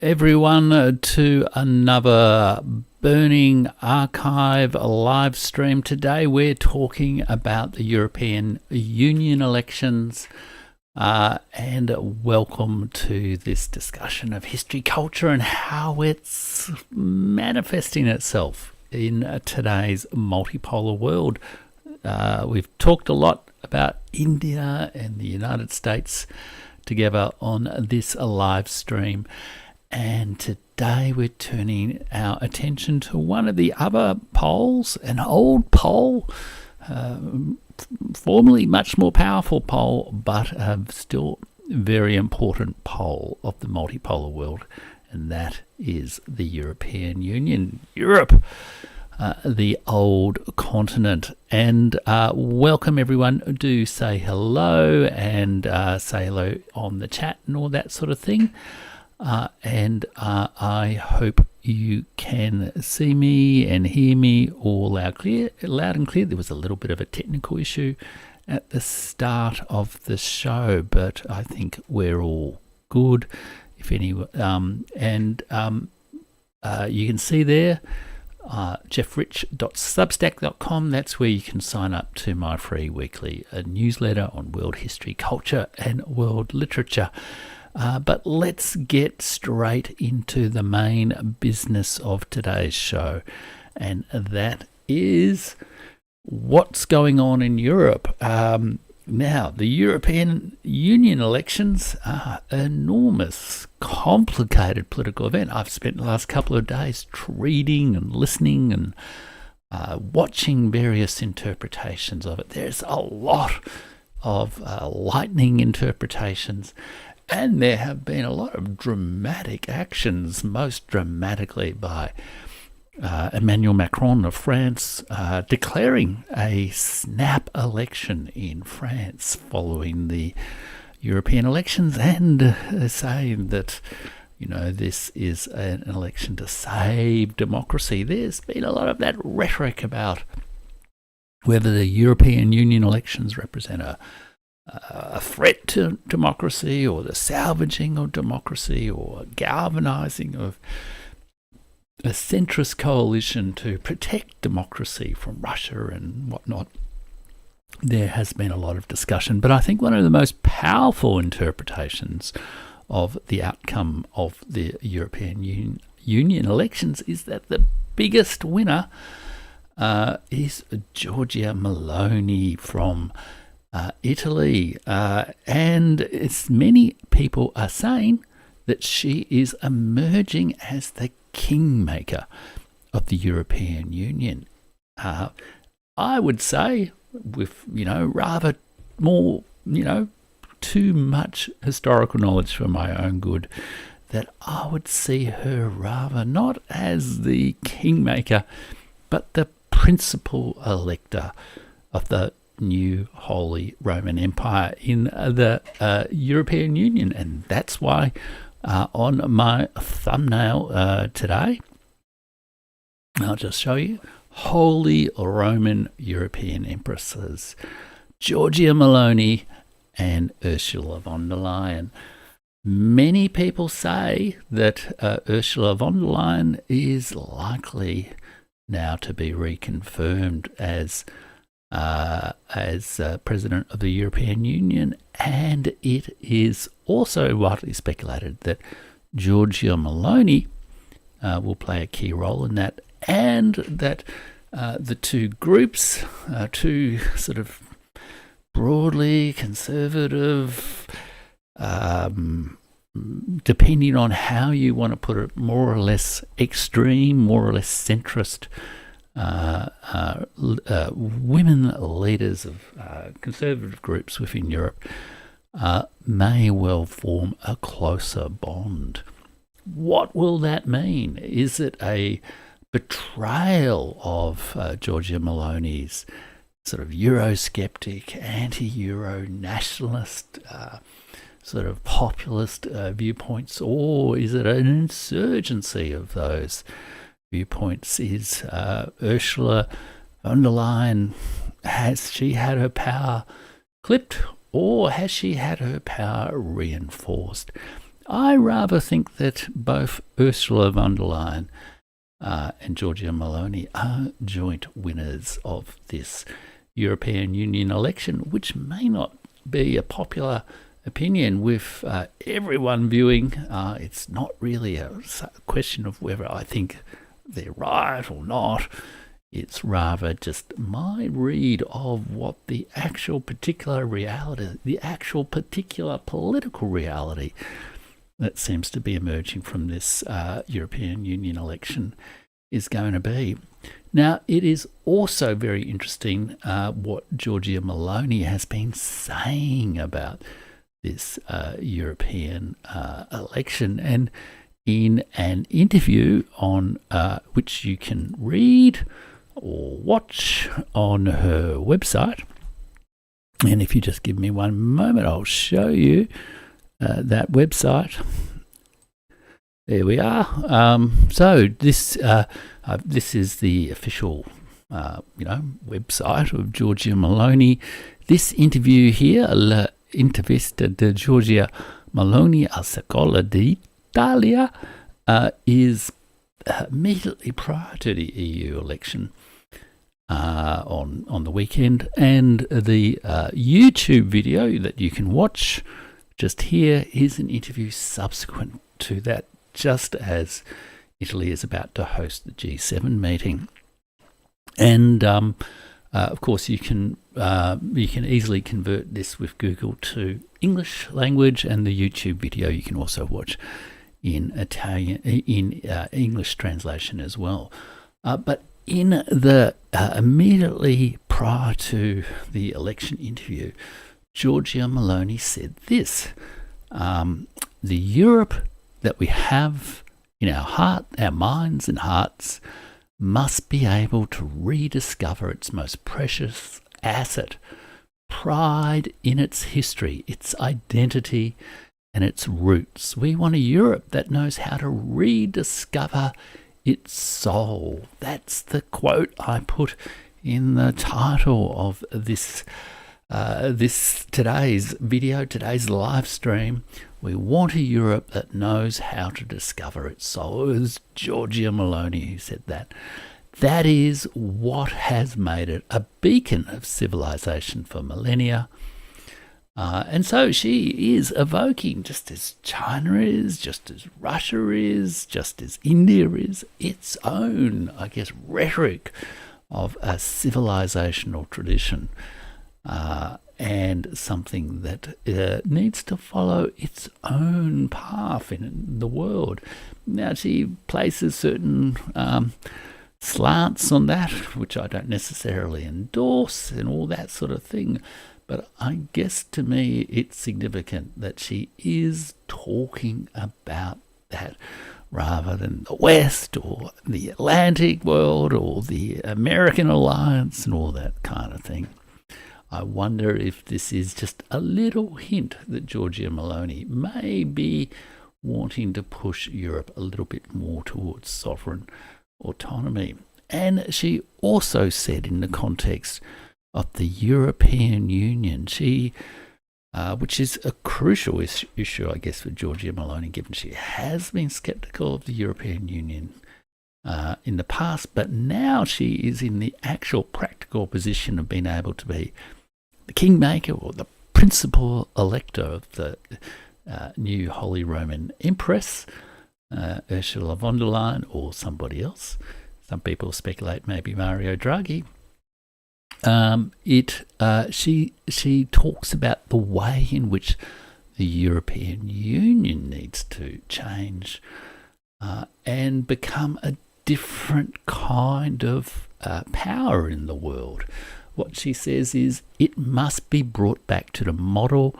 everyone to another Burning Archive live stream. Today we're talking about the European Union elections and welcome to this discussion of history, culture and how it's manifesting itself in today's multipolar world. We've talked a lot about India and the United States together on this live stream. And today we're turning our attention to one of the other poles, an old pole, formerly much more powerful pole, but still very important pole of the multipolar world, and that is the European Union, Europe, the old continent. And welcome everyone. Do say hello and say hello on the chat and all that sort of thing. And I hope you can see me and hear me all loud and clear. There was a little bit of a technical issue at the start of the show, but I think we're all good. If any, you can see there, jeffrich.substack.com. That's where you can sign up to my free weekly newsletter on world history, culture, and world literature. But let's get straight into the main business of today's show, and that is what's going on in Europe. Now, the European Union elections are an enormous, complicated political event. I've spent the last couple of days reading and listening and watching various interpretations of it. There's a lot of lightning interpretations. And there have been a lot of dramatic actions, most dramatically by Emmanuel Macron of France, declaring a snap election in France following the European elections, and saying that, this is an election to save democracy. There's been a lot of that rhetoric about whether the European Union elections represent a threat to democracy, or the salvaging of democracy, or galvanizing of a centrist coalition to protect democracy from Russia and whatnot. There has been a lot of discussion, but I think one of the most powerful interpretations of the outcome of the European Union elections is that the biggest winner is Giorgia Meloni from Italy, and many people are saying that she is emerging as the kingmaker of the European Union. I would say, with rather more too much historical knowledge for my own good, that I would see her rather not as the kingmaker, but the principal elector of the new Holy Roman Empire in the European Union. And that's why on my thumbnail today, I'll just show you, Holy Roman European Empresses, Giorgia Meloni and Ursula von der Leyen. Many people say that Ursula von der Leyen is likely now to be reconfirmed as President of the European Union, and it is also widely speculated that Giorgia Meloni will play a key role in that, and that the two groups, two sort of broadly conservative, depending on how you want to put it, more or less extreme, more or less centrist women leaders of conservative groups within Europe may well form a closer bond. What will that mean? Is it a betrayal of Giorgia Meloni's sort of Eurosceptic, anti-Euro nationalist, sort of populist viewpoints, or is it an insurgency of those viewpoints? Is Ursula von der Leyen, has she had her power clipped, or has she had her power reinforced? I rather think that both Ursula von der Leyen and Giorgia Meloni are joint winners of this European Union election, which may not be a popular opinion with everyone viewing. It's not really a question of whether I think they're right or not. It's rather just my read of what the actual particular reality, the actual particular political reality that seems to be emerging from this European Union election is going to be. Now, it is also very interesting what Giorgia Meloni has been saying about this European election. And in an interview on which you can read or watch on her website, and if you just give me one moment, I'll show you that website. There we are. So this is the official, website of Giorgia Meloni. This interview here, L'intervista di Giorgia Meloni al Secolo d'Italia, is immediately prior to the EU election on the weekend, and the YouTube video that you can watch just here is an interview subsequent to that, just as Italy is about to host the G7 meeting. And of course, you can easily convert this with Google to English language, and the YouTube video you can also watch in English translation as well. But in the immediately prior to the election interview, Giorgia Meloni said this: the Europe that we have in our minds and hearts, must be able to rediscover its most precious asset, pride in its history, its identity, and its roots. We want a Europe that knows how to rediscover its soul. That's the quote I put in the title of this today's video, today's live stream. We want a Europe that knows how to discover its soul. It was Giorgia Meloni who said that. That is what has made it a beacon of civilization for millennia. And so she is evoking, just as China is, just as Russia is, just as India is, its own, I guess, rhetoric of a civilizational tradition. And something that needs to follow its own path in the world. Now, she places certain slants on that, which I don't necessarily endorse and all that sort of thing. But I guess to me it's significant that she is talking about that rather than the West or the Atlantic world or the American alliance and all that kind of thing. I wonder if this is just a little hint that Giorgia Meloni may be wanting to push Europe a little bit more towards sovereign autonomy. And she also said, in the context of the European Union, which is a crucial issue, I guess, for Giorgia Meloni, given she has been sceptical of the European Union in the past, but now she is in the actual practical position of being able to be the kingmaker or the principal elector of the new Holy Roman Empress, Ursula von der Leyen, or somebody else. Some people speculate maybe Mario Draghi. She talks about the way in which the European Union needs to change and become a different kind of power in the world. What she says is it must be brought back to the model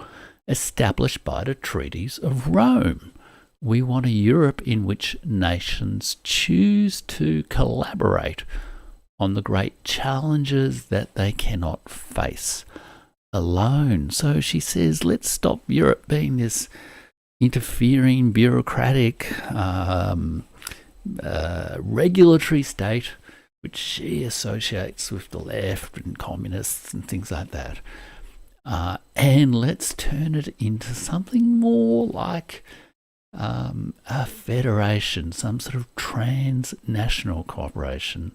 established by the treaties of Rome. We want a Europe in which nations choose to collaborate on the great challenges that they cannot face alone. So she says, let's stop Europe being this interfering, bureaucratic, regulatory state, which she associates with the left and communists and things like that. And let's turn it into something more like a federation, some sort of transnational cooperation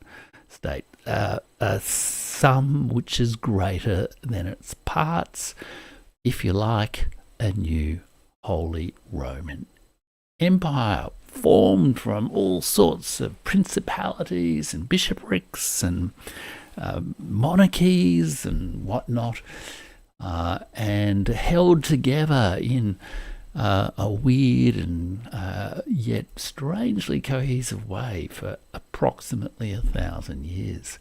state, a sum which is greater than its parts, if you like, a new Holy Roman Empire formed from all sorts of principalities and bishoprics and monarchies and whatnot, and held together in a weird and yet strangely cohesive way for approximately 1,000 years.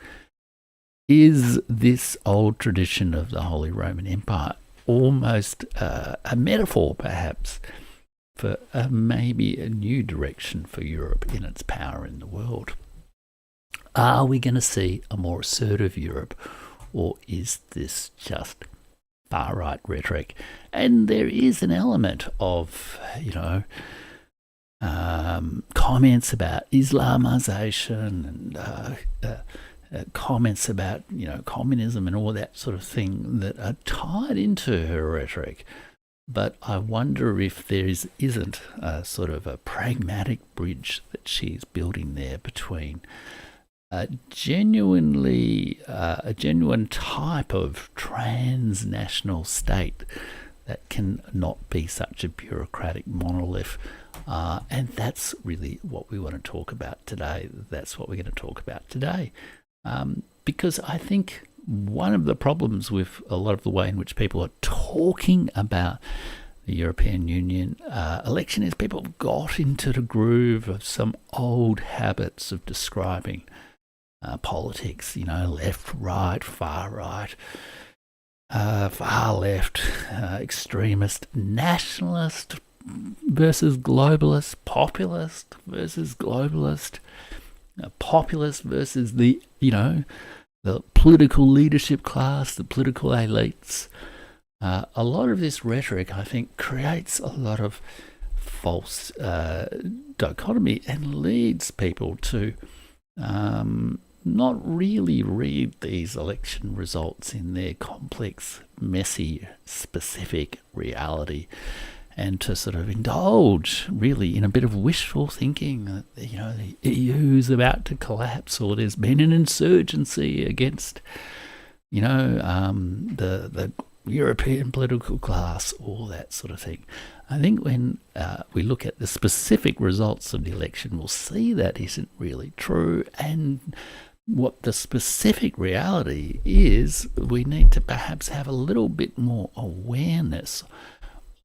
Is this old tradition of the Holy Roman Empire almost a metaphor, perhaps, for maybe a new direction for Europe in its power in the world? Are we going to see a more assertive Europe, or is this just far-right rhetoric? And there is an element of, comments about Islamization and comments about, communism and all that sort of thing that are tied into her rhetoric. But I wonder if there isn't a sort of a pragmatic bridge that she's building there between a genuine type of transnational state that can not be such a bureaucratic monolith. And that's really what we want to talk about today. That's what we're going to talk about today. Because I think one of the problems with a lot of the way in which people are talking about the European Union election is people have got into the groove of some old habits of describing politics, left, right, far left, extremist, nationalist versus globalist, populist versus globalist, populist versus the political leadership class, the political elites. A lot of this rhetoric, I think, creates a lot of false dichotomy and leads people to not really read these election results in their complex, messy, specific reality, and to sort of indulge really in a bit of wishful thinking that, the EU is about to collapse, or there's been an insurgency against, the European political class, all that sort of thing. I think when we look at the specific results of the election, we'll see that isn't really true. And what the specific reality is, we need to perhaps have a little bit more awareness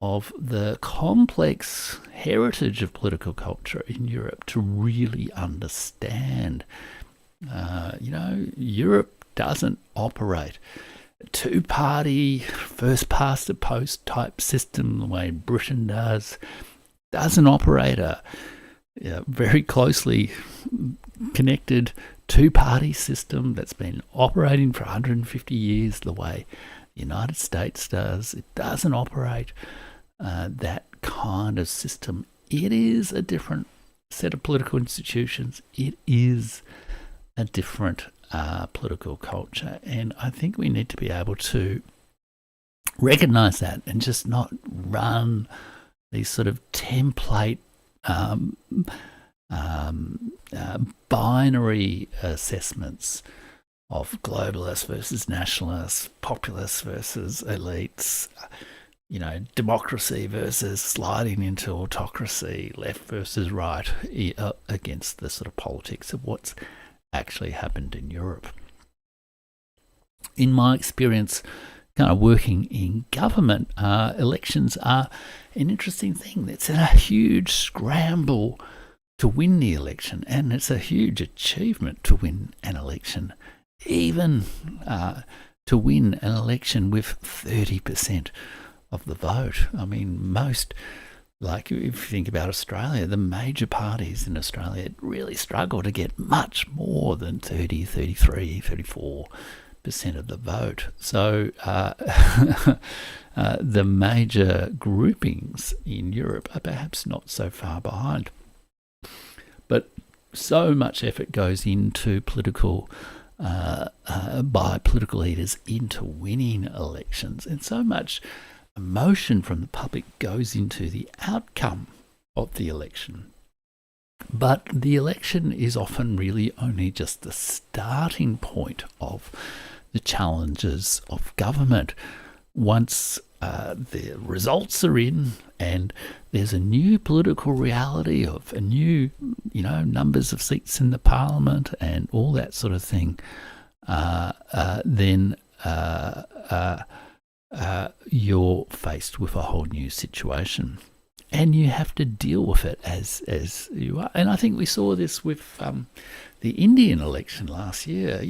of the complex heritage of political culture in Europe to really understand. Europe doesn't operate a two-party, first-past-the-post type system the way Britain does. Doesn't operate a very closely connected two-party system that's been operating for 150 years the way the United States does. It doesn't operate that kind of system. It is a different set of political institutions. It is a different political culture. And I think we need to be able to recognize that and just not run these sort of template binary assessments of globalists versus nationalists, populists versus elites, democracy versus sliding into autocracy, left versus right, against the sort of politics of what's actually happened in Europe. In my experience, kind of working in government, elections are an interesting thing. It's a huge scramble to win the election, and it's a huge achievement to win an election, even to win an election with 30% of the vote. I mean, most, like if you think about Australia, the major parties in Australia really struggle to get much more than 30, 33, 34% of the vote. So the major groupings in Europe are perhaps not so far behind. But so much effort goes into by political leaders into winning elections, and so much emotion from the public goes into the outcome of the election. But the election is often really only just the starting point of the challenges of government. Once the results are in and there's a new political reality of a new, numbers of seats in the parliament and all that sort of thing, then you're faced with a whole new situation. And you have to deal with it as you are. And I think we saw this with the Indian election last year.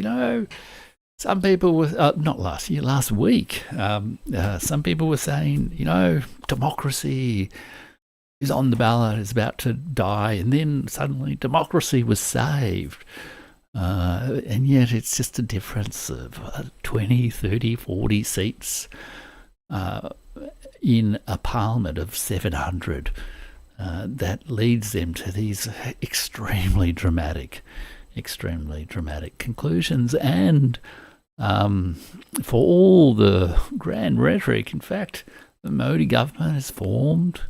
Some people were, not last year, last week, some people were saying, democracy is on the ballot, is about to die. And then suddenly democracy was saved. And yet it's just a difference of 20, 30, 40 seats in a parliament of 700 that leads them to these extremely dramatic conclusions. And for all the grand rhetoric, in fact, the Modi government has formed,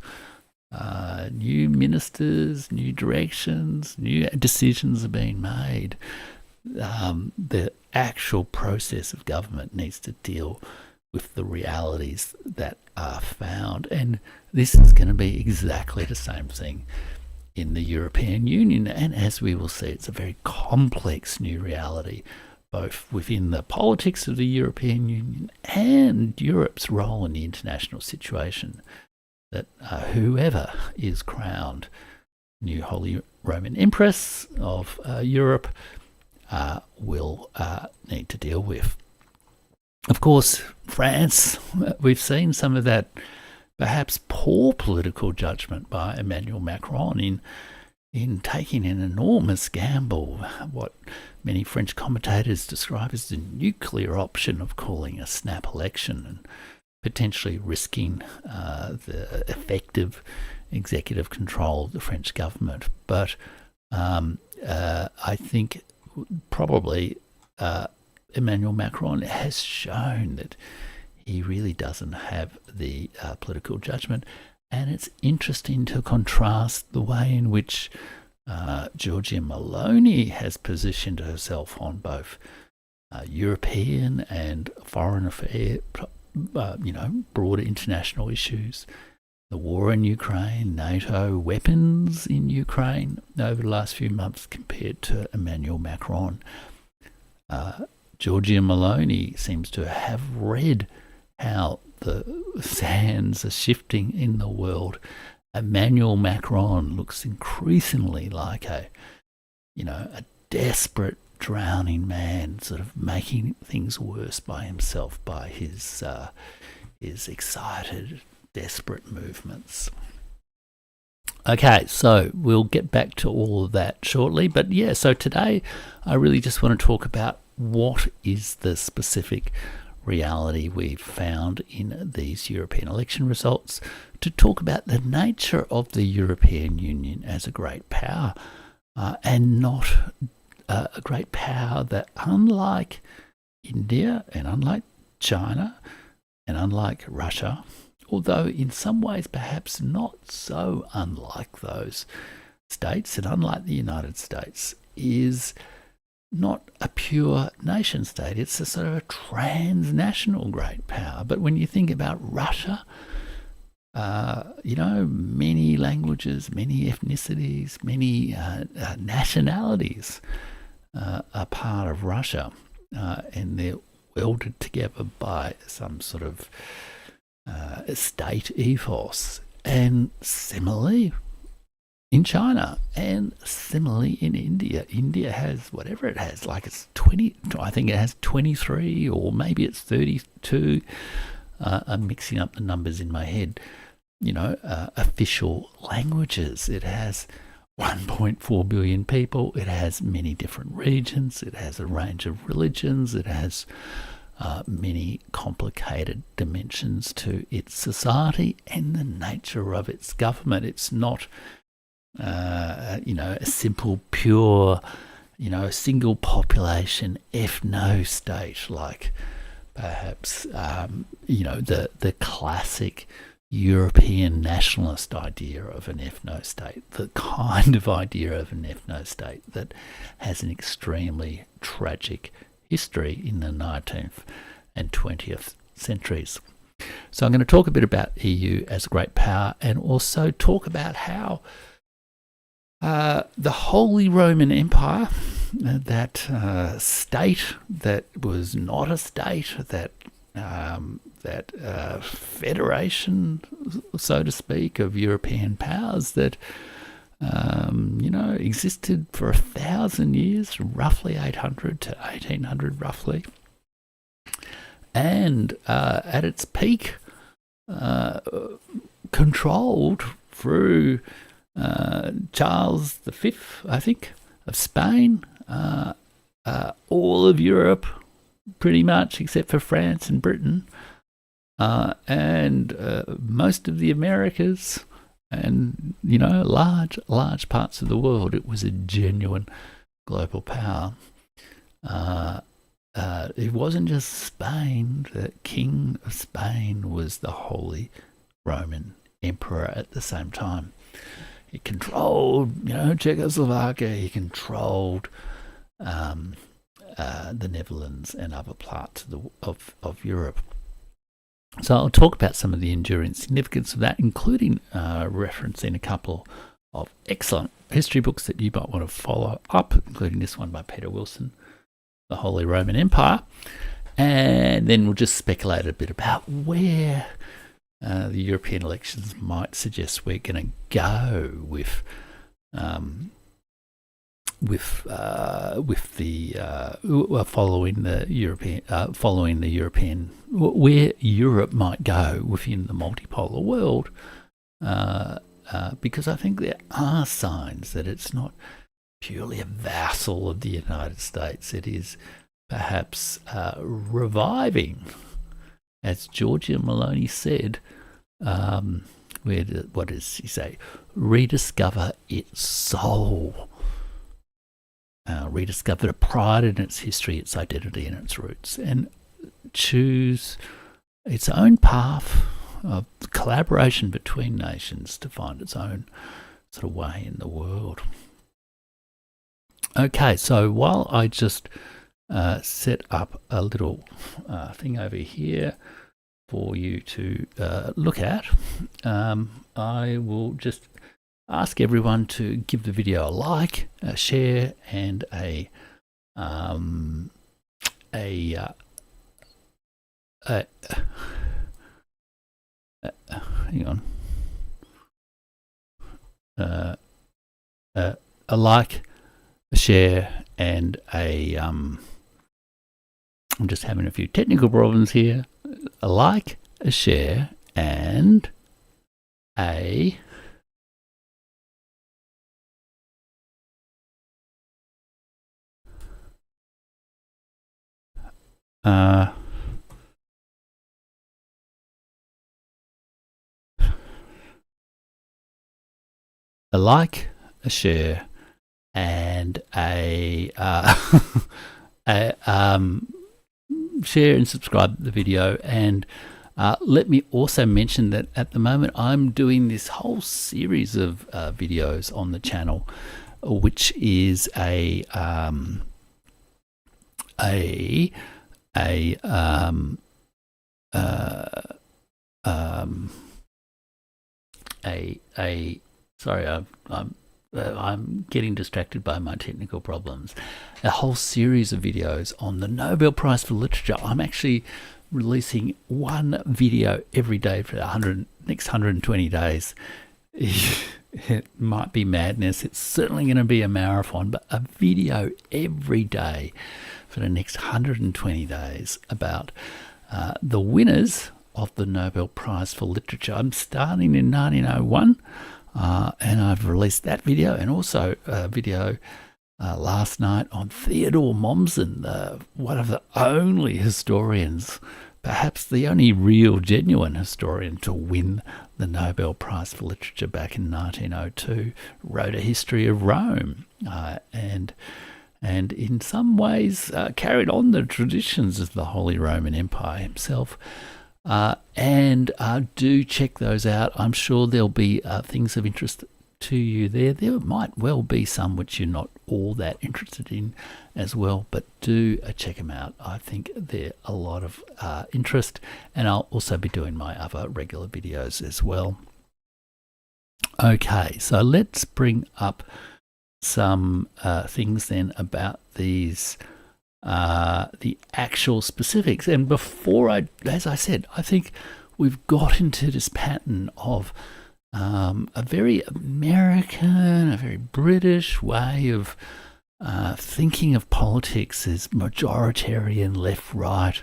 new ministers, new directions, new decisions are being made. The actual process of government needs to deal with the realities that are found. And this is going to be exactly the same thing in the European Union. And as we will see, it's a very complex new reality, both within the politics of the European Union and Europe's role in the international situation, that whoever is crowned new Holy Roman Empress of Europe will need to deal with. Of course, France, we've seen some of that perhaps poor political judgment by Emmanuel Macron in taking an enormous gamble, what many French commentators describe as the nuclear option of calling a snap election and potentially risking the effective executive control of the French government. But I think probably Emmanuel Macron has shown that he really doesn't have the political judgment. And it's interesting to contrast the way in which Giorgia Meloni has positioned herself on both European and foreign affairs, broader international issues, the war in Ukraine, NATO, weapons in Ukraine over the last few months compared to Emmanuel Macron. Giorgia Meloni seems to have read how the sands are shifting in the world. Emmanuel Macron looks increasingly like a desperate, drowning man, sort of making things worse by himself by his excited, desperate movements. Okay, so we'll get back to all of that shortly. But yeah, so today I really just want to talk about what is the specific reality we've found in these European election results, to talk about the nature of the European Union as a great power, and not a great power that, unlike India and unlike China and unlike Russia, although in some ways perhaps not so unlike those states and unlike the United States, is not a pure nation state. It's a sort of a transnational great power. But when you think about Russia, many languages, many ethnicities, many nationalities are part of Russia, and they're welded together by some sort of state ethos. And similarly in China, and similarly in India. India has whatever it has, like it's 20, I think it has 23 or maybe it's 32. I'm mixing up the numbers in my head. Official languages. It has 1.4 billion people. It has many different regions. It has a range of religions. It has many complicated dimensions to its society and the nature of its government. It's not a simple, pure, single population ethno-state like perhaps, the classic European nationalist idea of an ethno-state, the kind of idea of an ethno-state that has an extremely tragic history in the 19th and 20th centuries. So I'm going to talk a bit about EU as a great power, and also talk about how the Holy Roman Empire, that state that was not a state, that federation, so to speak, of European powers that existed for 1,000 years, roughly 800 to 1800, roughly, and at its peak, controlled through Charles V, I think, of Spain, all of Europe, pretty much, except for France and Britain, and most of the Americas, and large parts of the world. It was a genuine global power. It wasn't just Spain. The King of Spain was the Holy Roman Emperor at the same time. He controlled, Czechoslovakia. He controlled the Netherlands and other parts of Europe. So I'll talk about some of the enduring significance of that, including referencing a couple of excellent history books that you might want to follow up, including this one by Peter Wilson, The Holy Roman Empire. And then we'll just speculate a bit about where the European elections might suggest we're going to go with following the European, where Europe might go within the multipolar world, because I think there are signs that it's not purely a vassal of the United States. It is perhaps reviving, as Giorgia Meloni said. What does he say? Rediscover its soul. Rediscover the pride in its history, its identity, and its roots, and choose its own path of collaboration between nations to find its own sort of way in the world. Okay, so while I just set up a little thing over here for you to look at, I will just ask everyone to give the video a like, a share, and hang on, a like, a share, and I'm just having a few technical problems here. A like, a share, and a like, a share, and a share and subscribe to the video. And let me also mention that at the moment I'm doing this whole series of videos on the channel, which is a sorry, I'm getting distracted by my technical problems. A whole series of videos on the Nobel Prize for Literature. I'm actually releasing one video every day for the next 120 days. It might be madness. It's certainly going to be a marathon, but a video every day for the next 120 days about the winners of the Nobel Prize for Literature. I'm starting in 1901, and I've released that video, and also a video last night on Theodore Mommsen, one of the only historians, perhaps the only real genuine historian to win the Nobel Prize for Literature back in 1902, wrote a history of Rome, and in some ways carried on the traditions of the Holy Roman Empire himself. And do check those out. I'm sure there'll be things of interest to you there. There might well be some which you're not all that interested in as well, but do check them out. I think they're a lot of interest, and I'll also be doing my other regular videos as well. Okay, so let's bring up some things then about these the actual specifics. And before as I said, I think we've got into this pattern of a very American, a very British way of thinking of politics as majoritarian, left-right,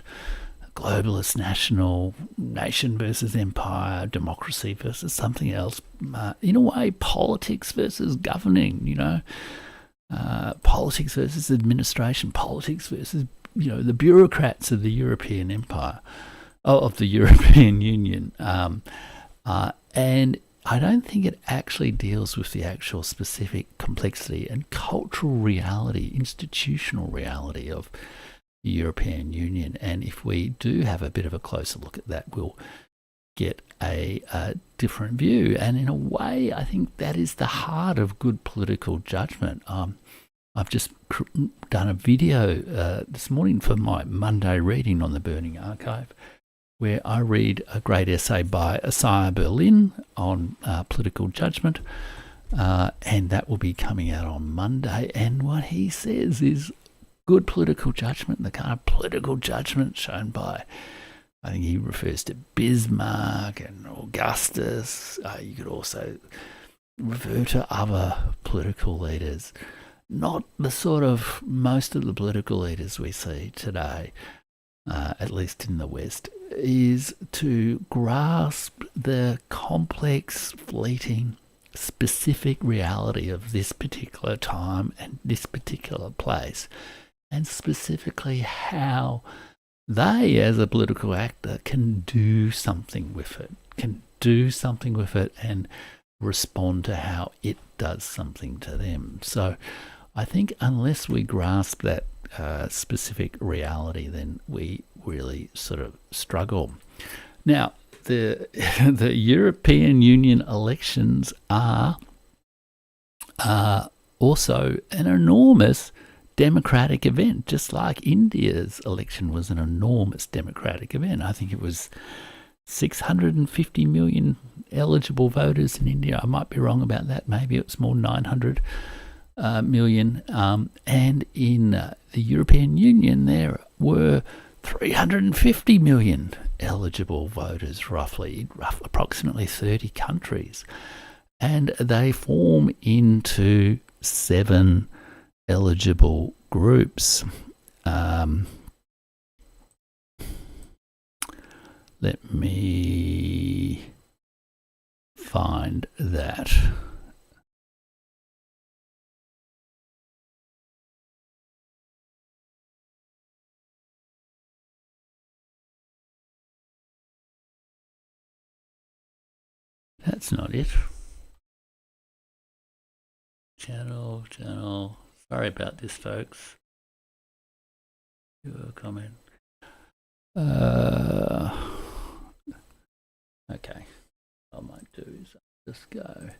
globalist, national, nation versus empire, democracy versus something else. In a way, politics versus governing, politics versus administration, politics versus, the bureaucrats of the European Empire, of the European Union. And I don't think it actually deals with the actual specific complexity and cultural reality, institutional reality of the European Union. And if we do have a bit of a closer look at that, we'll get a different view. And in a way, I think that is the heart of good political judgment. I've just done a video this morning for my Monday reading on the Burning Archive, where I read a great essay by Isaiah Berlin on political judgment, and that will be coming out on Monday. And what he says is good political judgment, the kind of political judgment shown by, I think he refers to Bismarck and Augustus. You could also refer to other political leaders, not the sort of most of the political leaders we see today, at least in the West, is to grasp the complex, fleeting, specific reality of this particular time and this particular place, and specifically how they, as a political actor, can do something with it, and respond to how it does something to them. So I think unless we grasp that specific reality, then we really sort of struggle. Now, the European Union elections are also an enormous democratic event, just like India's election was an enormous democratic event. I think it was 650 million eligible voters in India. I might be wrong about that. Maybe it was more 900 million. And in the European Union, there were 350 million eligible voters, approximately 30 countries. And they form into 7 eligible groups. Let me find that. That's not it. Channel. Sorry about this, folks. Do a comment. Okay. I might do is just go.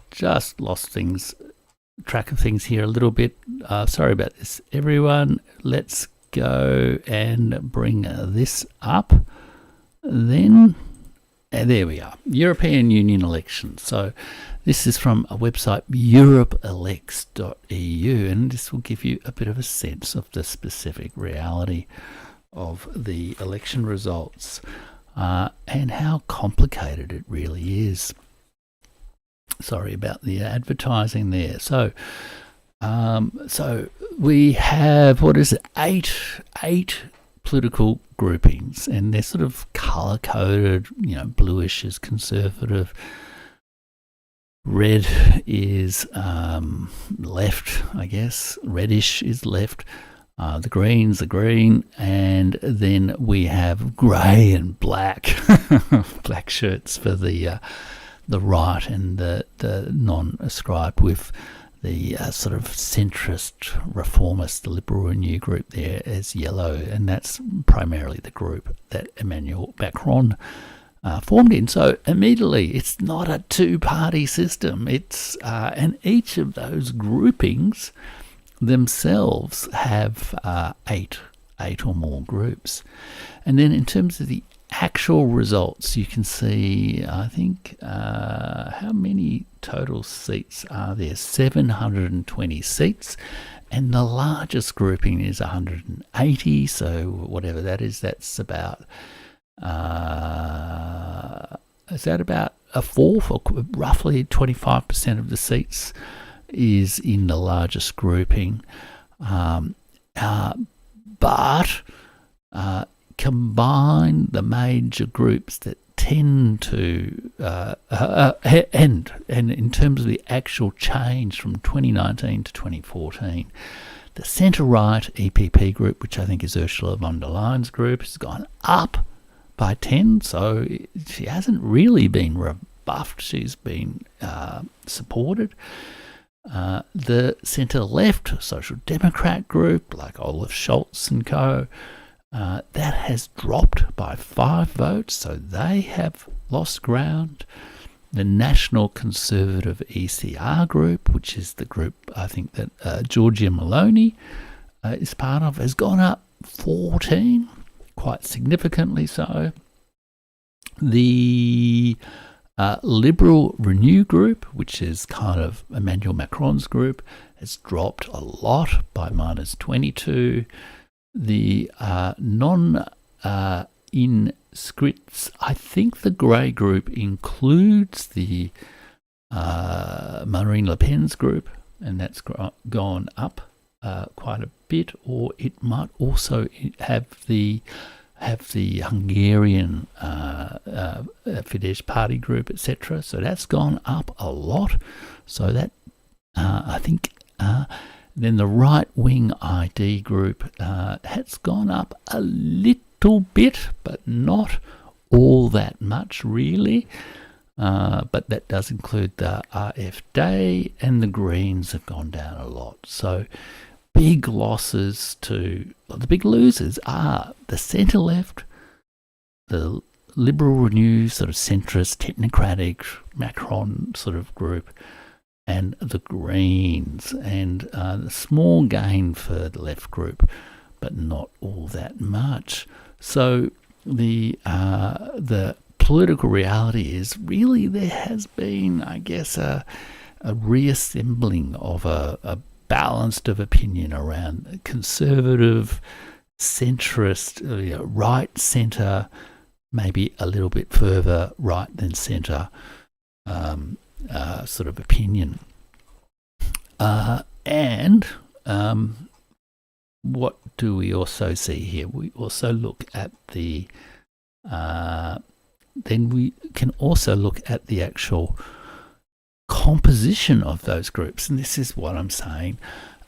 Just lost track of things here a little bit. Sorry about this, everyone. Let's go and bring this up. Then, there we are, European Union elections. So this is from a website, europeelects.eu, and this will give you a bit of a sense of the specific reality of the election results and how complicated it really is. Sorry about the advertising there. So we have, eight political groupings, and they're sort of colour-coded. Bluish is conservative, red is left, I guess, reddish is left, the green's the green, and then we have grey and black, black shirts for the right, and the non-ascribed with sort of centrist reformist, the Liberal Renew group there as yellow, and that's primarily the group that Emmanuel Macron formed in. So immediately, it's not a two-party system. It's and each of those groupings themselves have eight or more groups. And then in terms of the actual results, you can see, I think, how many total seats are there? 720 seats, and the largest grouping is 180, so whatever that is, that's about is that about a fourth, or roughly 25% of the seats is in the largest grouping. But combine the major groups that tend to and in terms of the actual change from 2019 to 2014, the centre-right EPP group, which I think is Ursula von der Leyen's group, has gone up by 10, so she hasn't really been rebuffed, she's been supported. The centre-left Social Democrat group, like Olaf Scholz and co., that has dropped by 5 votes, so they have lost ground. The National Conservative ECR group, which is the group I think that Giorgia Meloni is part of, has gone up 14, quite significantly so. The Liberal Renew group, which is kind of Emmanuel Macron's group, has dropped a lot by minus 22. The non-inscrits, I think the grey group includes the Marine Le Pen's group, and that's gone up quite a bit, or it might also have the Hungarian Fidesz party group, etc. So that's gone up a lot. So that I think then the right-wing ID group has gone up a little bit, but not all that much really. But that does include the AfD, and the Greens have gone down a lot. So big losses to, well, the big losers are the centre-left, the Liberal Renew, sort of centrist, technocratic, Macron sort of group, and the Greens, and the small gain for the left group, but not all that much. So the political reality is really there has been, I guess, a reassembling of a balanced of opinion around conservative, centrist, right, centre, maybe a little bit further right than centre sort of opinion. And what do we also see here? We also look at the then we can also look at the actual composition of those groups, and this is what I'm saying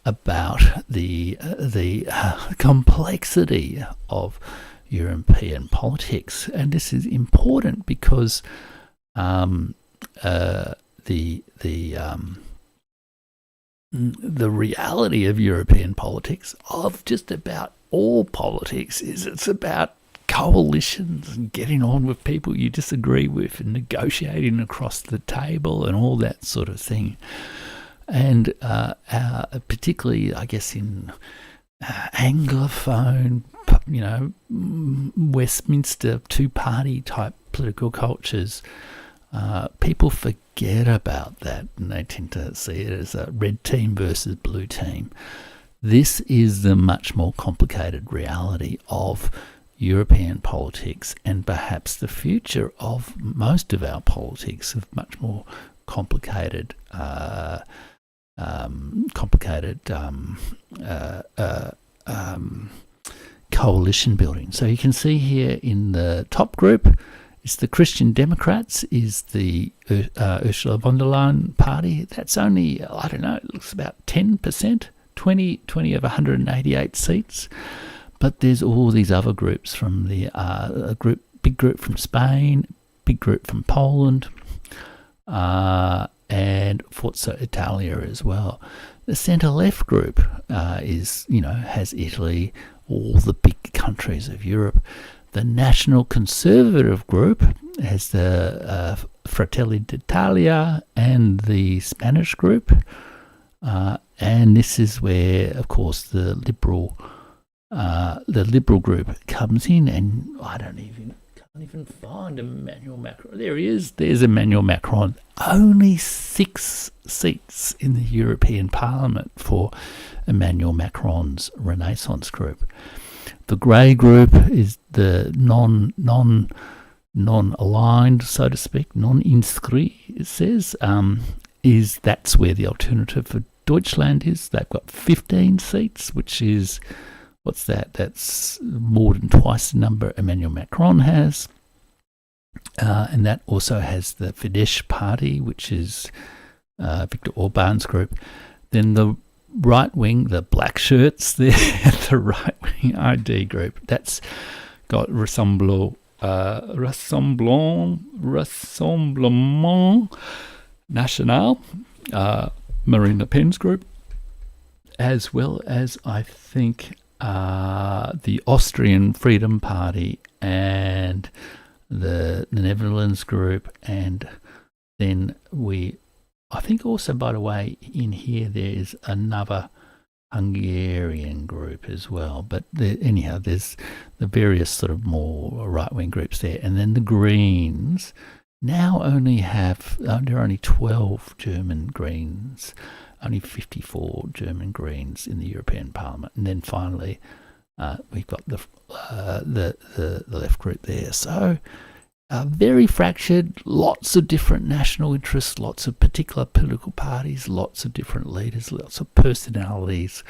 about the complexity of European politics. And this is important because the reality of European politics, of just about all politics, is it's about coalitions and getting on with people you disagree with and negotiating across the table and all that sort of thing. And particularly, I guess, in Anglophone, Westminster two-party type political cultures, people forget about that, and they tend to see it as a red team versus blue team. This is the much more complicated reality of European politics, and perhaps the future of most of our politics, of much more complicated coalition building. So you can see here in the top group is the Christian Democrats, is the Ursula von der Leyen party. That's only, I don't know, it looks about 10%, 20 of 188 seats. But there's all these other groups from the big group from Spain, big group from Poland, and Forza Italia as well. The centre-left group has Italy, all the big countries of Europe. The National Conservative group has the Fratelli d'Italia and the Spanish group. And this is where, of course, the liberal group comes in, and I can't even find Emmanuel Macron. There he is. There's Emmanuel Macron. Only 6 seats in the European Parliament for Emmanuel Macron's Renaissance group. The grey group is the non-aligned, so to speak, non-inscrit, it says, that's where the alternative for Deutschland is. They've got 15 seats, which is, what's that? That's more than twice the number Emmanuel Macron has. And that also has the Fidesz party, which is Viktor Orban's group. Then the right wing, the black shirts, the right-wing ID group, that's got Rassemblement National, Marine Le Pen's group, as well as, I think, the Austrian Freedom Party and the Netherlands group, and then I think also, by the way, in here there's another Hungarian group as well. But anyhow, there's the various sort of more right-wing groups there. And then the Greens now only have, there are only 12 German Greens, only 54 German Greens in the European Parliament. And then finally, we've got the left group there. So very fractured, lots of different national interests, lots of particular political parties, lots of different leaders, lots of personalities.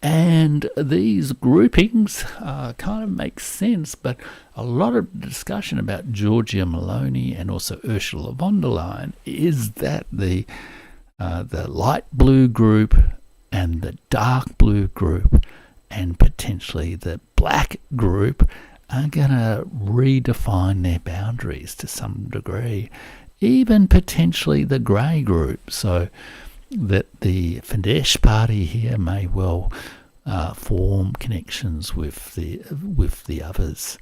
And these groupings kind of make sense, but a lot of discussion about Giorgia Meloni and also Ursula von der Leyen is that the light blue group and the dark blue group and potentially the black group are going to redefine their boundaries to some degree, even potentially the grey group, so that the Fidesz party here may well form connections with the others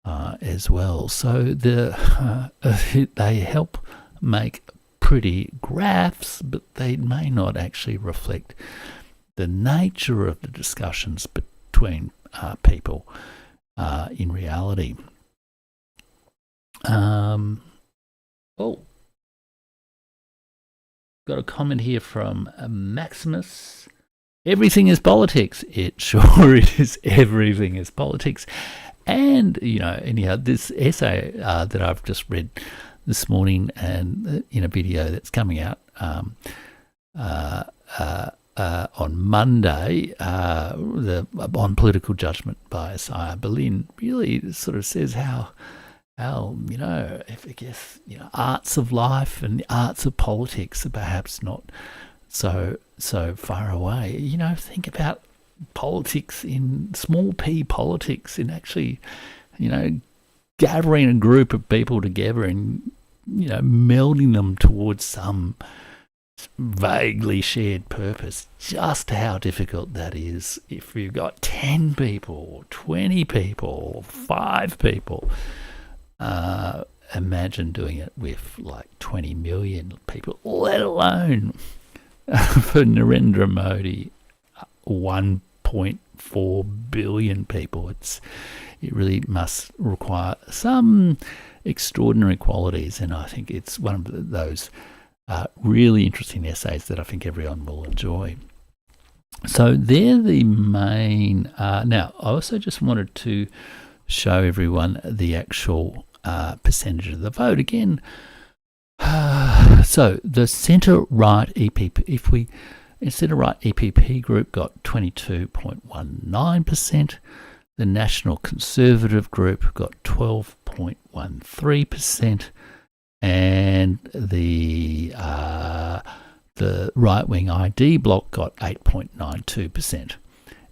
as well. So they help make pretty graphs, but they may not actually reflect the nature of the discussions between people in reality. Got a comment here from Maximus. Everything is politics. It sure is. Everything is politics. And, anyhow, this essay that I've just read this morning and in a video that's coming out on Monday, on political judgment by Isaiah Berlin, really sort of says how arts of life and the arts of politics are perhaps not so far away. Think about politics in small p politics, in actually, gathering a group of people together and, melding them towards some vaguely shared purpose. Just how difficult that is if you've got 10 people, 20 people, 5 people. Imagine doing it with like 20 million people, let alone for Narendra Modi, 1.4 billion people. It really must require some extraordinary qualities, and I think it's one of those really interesting essays that I think everyone will enjoy. So they're the main. Now, I also just wanted to show everyone the actual percentage of the vote again. So the centre-right EPP, centre-right EPP group got 22.19%. The National Conservative group got 12.13%. And the right-wing ID bloc got 8.92%.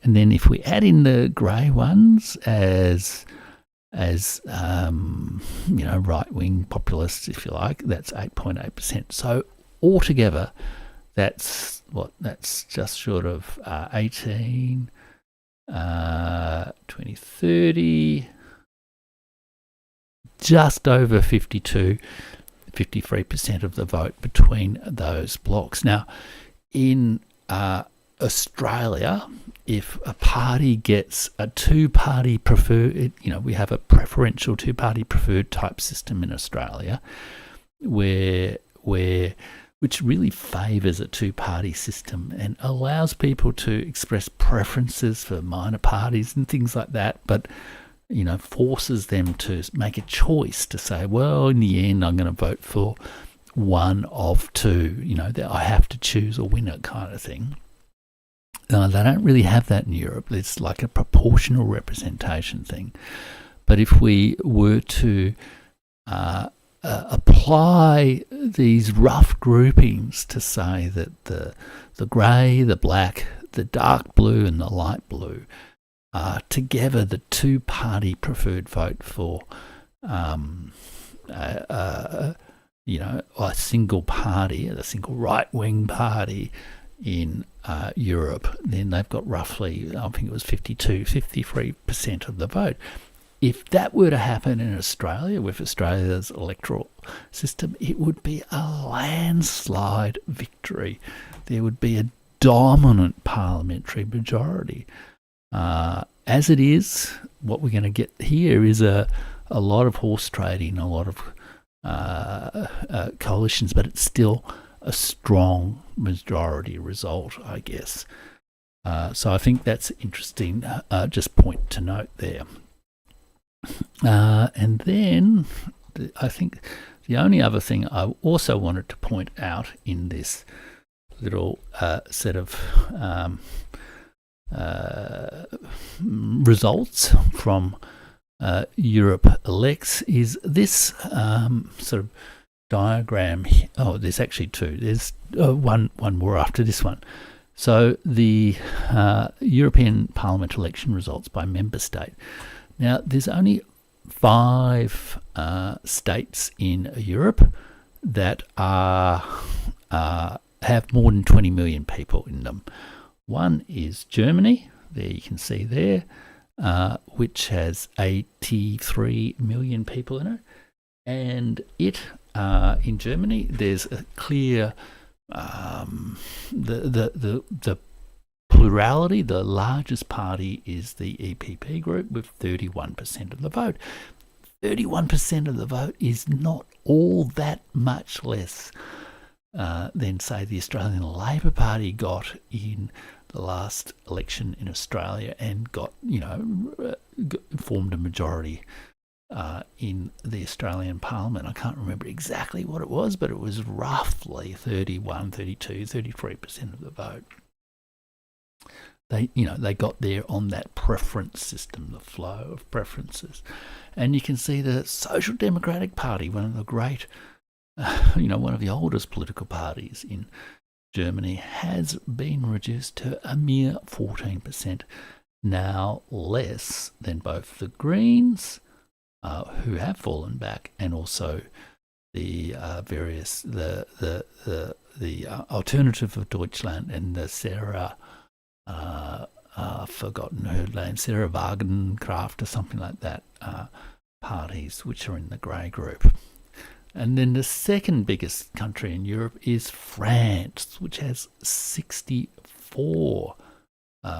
And then if we add in the grey ones as right-wing populists, if you like, that's 8.8%. So altogether, that's just short of 18, 20, 30, just over 53% of the vote between those blocks. Now, in Australia, if a party gets a two-party preferred, we have a preferential two-party preferred type system in Australia, which really favours a two-party system and allows people to express preferences for minor parties and things like that, but forces them to make a choice to say, well, in the end, I'm going to vote for one of two, that I have to choose a winner kind of thing. They don't really have that in Europe. It's like a proportional representation thing. But if we were to apply these rough groupings to say that the grey, the black, the dark blue and the light blue are together the two-party preferred vote for a single party, a single right-wing party in Europe, then they've got roughly, I think it was 53% of the vote. If that were to happen in Australia, with Australia's electoral system, it would be a landslide victory. There would be a dominant parliamentary majority. As it is, what we're going to get here is a lot of horse trading, a lot of coalitions, but it's still a strong majority result, I guess. So I think that's interesting, just point to note there. And then I think the only other thing I also wanted to point out in this little set of results from Europe elects is this sort of diagram. Oh, there's actually two. There's one more after this one. So the European Parliament election results by member state. Now, there's only 5 states in Europe that have more than 20 million people in them. One is Germany, there you can see there, which has 83 million people in it. And in Germany, there's a clear, the plurality, the largest party is the EPP group with 31% of the vote. 31% of the vote is not all that much less than, say, the Australian Labor Party got in the last election in Australia and formed a majority in the Australian Parliament. I can't remember exactly what it was, but it was roughly 31, 32, 33% of the vote. They got there on that preference system, the flow of preferences. And you can see the Social Democratic Party, one of the great, one of the oldest political parties in Germany, has been reduced to a mere 14%, now less than both the Greens, who have fallen back, and also the Alternative for Deutschland and the Sarah, forgotten her name, Sarah Wagenknecht or something like that, parties which are in the grey group. And then the second biggest country in Europe is France, which has 64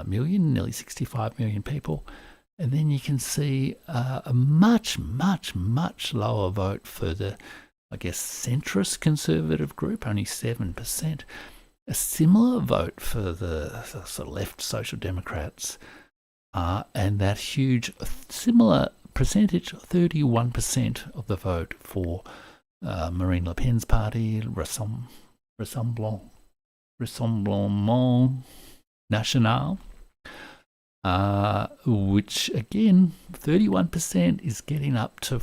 million, nearly 65 million people. And then you can see a much, much, much lower vote for the, I guess, centrist conservative group, only 7%. A similar vote for the sort of left Social Democrats, and that huge, similar percentage, 31% of the vote for Marine Le Pen's party, Rassemblement National, which again, 31% is getting up to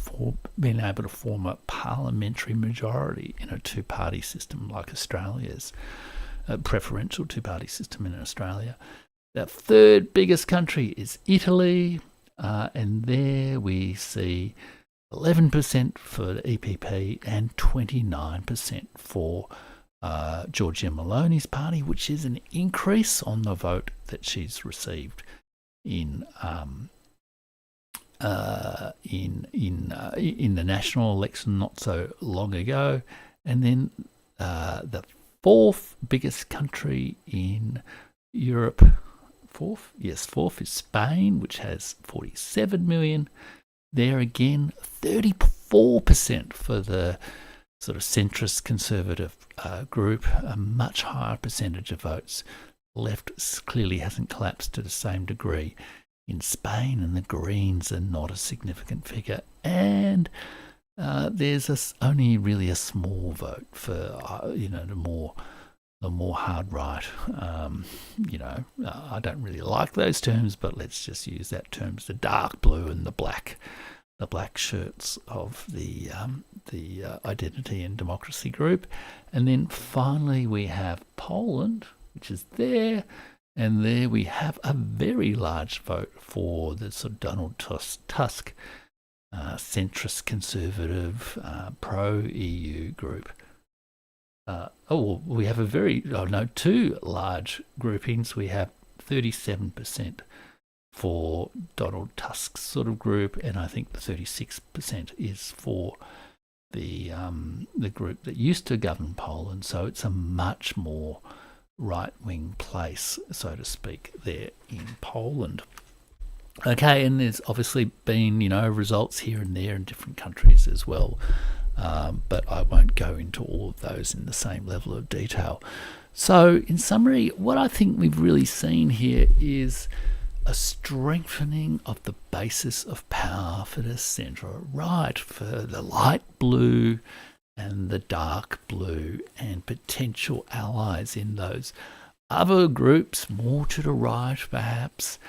being able to form a parliamentary majority in a two-party system like Australia's. A preferential two-party system in Australia. The third biggest country is Italy, and there we see 11% for the EPP and 29% for Giorgia Meloni's party, which is an increase on the vote that she's received in the national election not so long ago. And then the fourth biggest country in Europe, fourth is Spain, which has 47 million. There again, 34% for the sort of centrist conservative group, a much higher percentage of votes. Left clearly hasn't collapsed to the same degree in Spain, and the Greens are not a significant figure. And there's only really a small vote for the more hard right. I don't really like those terms, but let's just use that term, the dark blue and the black shirts of the Identity and Democracy group. And then finally we have Poland, which is there, and there we have a very large vote for the sort of Donald Tusk centrist conservative pro-EU group. We have two large groupings. We have 37% for Donald Tusk's sort of group, and I think the 36% is for the group that used to govern Poland. So it's a much more right-wing place, so to speak, there in Poland. Okay, and there's obviously been, results here and there in different countries as well, but I won't go into all of those in the same level of detail. So in summary, what I think we've really seen here is a strengthening of the basis of power for the centre-right, for the light blue and the dark blue, and potential allies in those other groups, more to the right perhaps,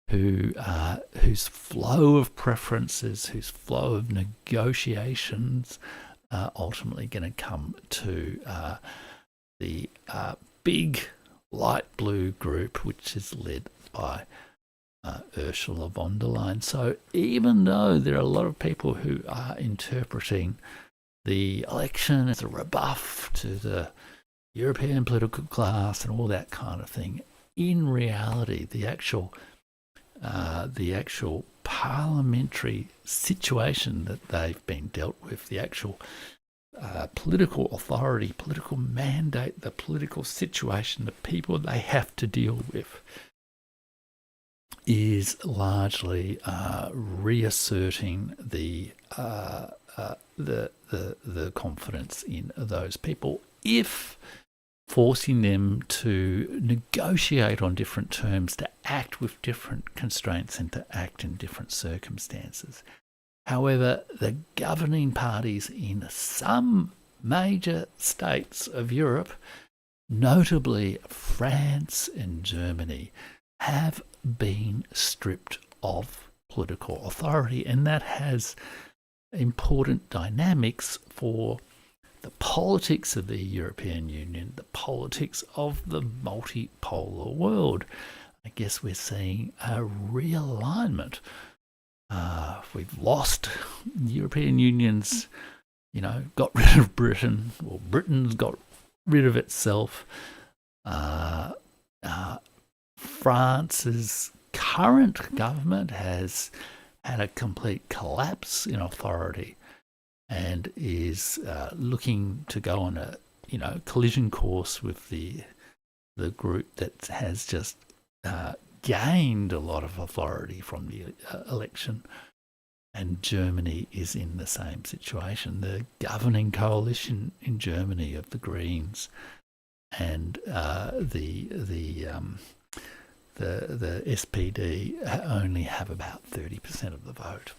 whose flow of preferences, whose flow of negotiations are ultimately going to come to the big light blue group, which is led by Ursula von der Leyen. So even though there are a lot of people who are interpreting the election as a rebuff to the European political class and all that kind of thing, in reality, the actual parliamentary situation that they've been dealt with, the actual political authority, political mandate, the political situation, the people they have to deal with, is largely reasserting the confidence in those people, if forcing them to negotiate on different terms, to act with different constraints and to act in different circumstances. However, the governing parties in some major states of Europe, notably France and Germany, have been stripped of political authority, and that has important dynamics for the politics of the European Union, the politics of the multipolar world. I guess we're seeing a realignment. We've lost the European Union's, got rid of Britain, or Britain's got rid of itself. France's current government has had a complete collapse in authority and is looking to go on a collision course with the group that has just gained a lot of authority from the election. And Germany is in the same situation. The governing coalition in Germany of the Greens and the SPD only have about 30% of the vote.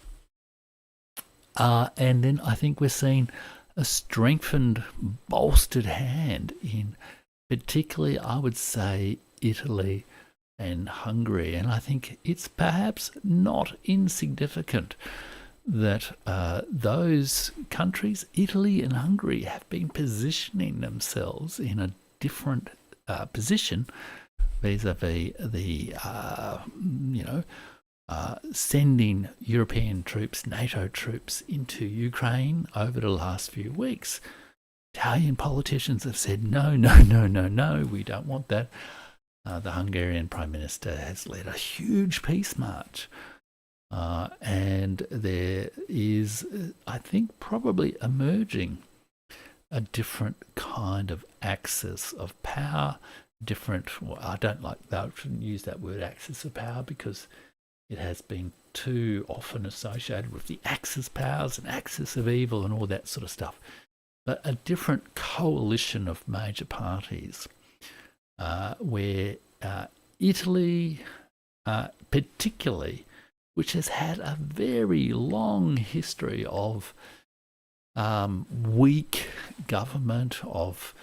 And then I think we're seeing a strengthened, bolstered hand in particularly, I would say, Italy and Hungary. And I think it's perhaps not insignificant that those countries, Italy and Hungary, have been positioning themselves in a different position vis-a-vis the, sending European troops, NATO troops into Ukraine over the last few weeks, Italian politicians have said, no, no, no, no, no, we don't want that. The Hungarian Prime Minister has led a huge peace march. And there is, I think, probably emerging a different kind of axis of power, well, I don't like that, I shouldn't use that word axis of power because it has been too often associated with the Axis powers and axis of evil and all that sort of stuff. But a different coalition of major parties where Italy, particularly, which has had a very long history of weak government, of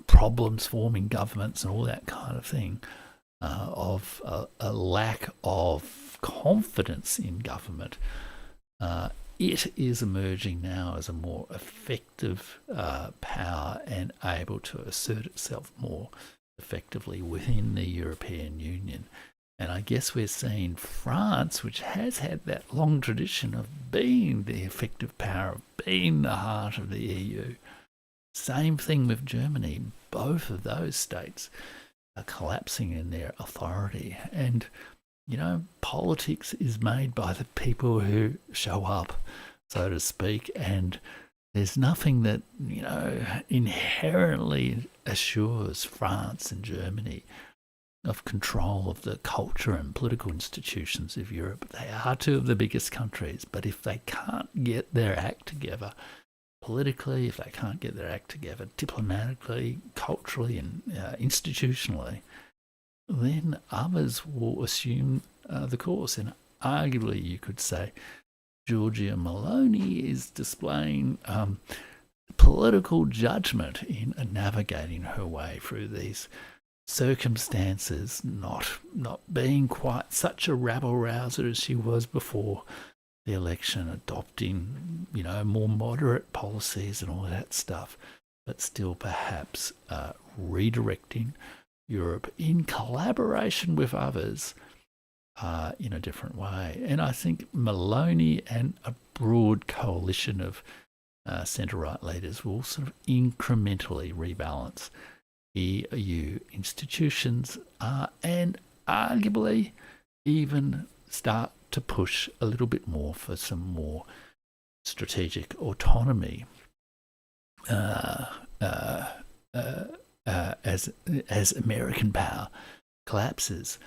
problems forming governments and all that kind of thing, of a lack of confidence in government. It is emerging now as a more effective power and able to assert itself more effectively within the European Union. And I guess we're seeing France, which has had that long tradition of being the effective power, of being the heart of the EU. Same thing with Germany. Both of those states are collapsing in their authority. And, politics is made by the people who show up, so to speak. And there's nothing that, inherently assures France and Germany of control of the culture and political institutions of Europe. They are two of the biggest countries, but if they can't get their act together politically, if they can't get their act together diplomatically, culturally and institutionally, then others will assume the course. And arguably you could say Giorgia Meloni is displaying political judgment in navigating her way through these circumstances, not being quite such a rabble-rouser as she was before the election, adopting, more moderate policies and all that stuff, but still perhaps redirecting Europe in collaboration with others in a different way. And I think Meloni and a broad coalition of centre-right leaders will sort of incrementally rebalance EU institutions and arguably even start to push a little bit more for some more strategic autonomy as American power collapses.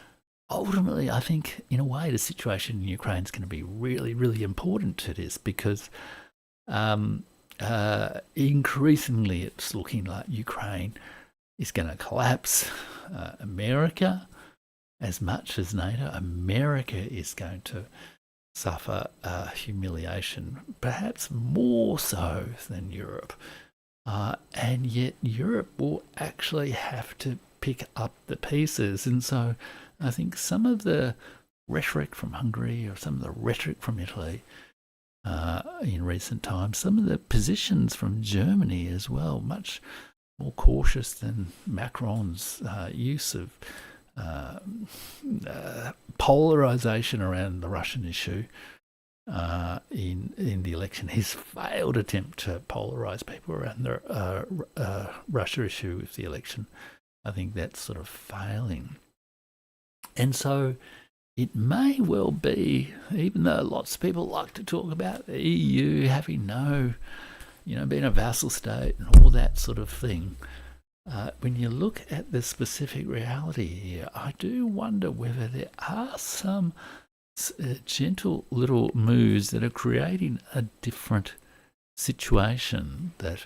Ultimately, I think, in a way, the situation in Ukraine is going to be really, really important to this because increasingly it's looking like Ukraine is going to collapse. America, as much as NATO, America is going to suffer humiliation, perhaps more so than Europe. And yet Europe will actually have to pick up the pieces. And so I think some of the rhetoric from Hungary or some of the rhetoric from Italy in recent times, some of the positions from Germany as well, much more cautious than Macron's use of polarization around the Russian issue in the election. His failed attempt to polarize people around the Russia issue with the election, I think that's sort of failing. And so it may well be, even though lots of people like to talk about the EU having no, being a vassal state and all that sort of thing, when you look at the specific reality here, I do wonder whether there are some gentle little moves that are creating a different situation that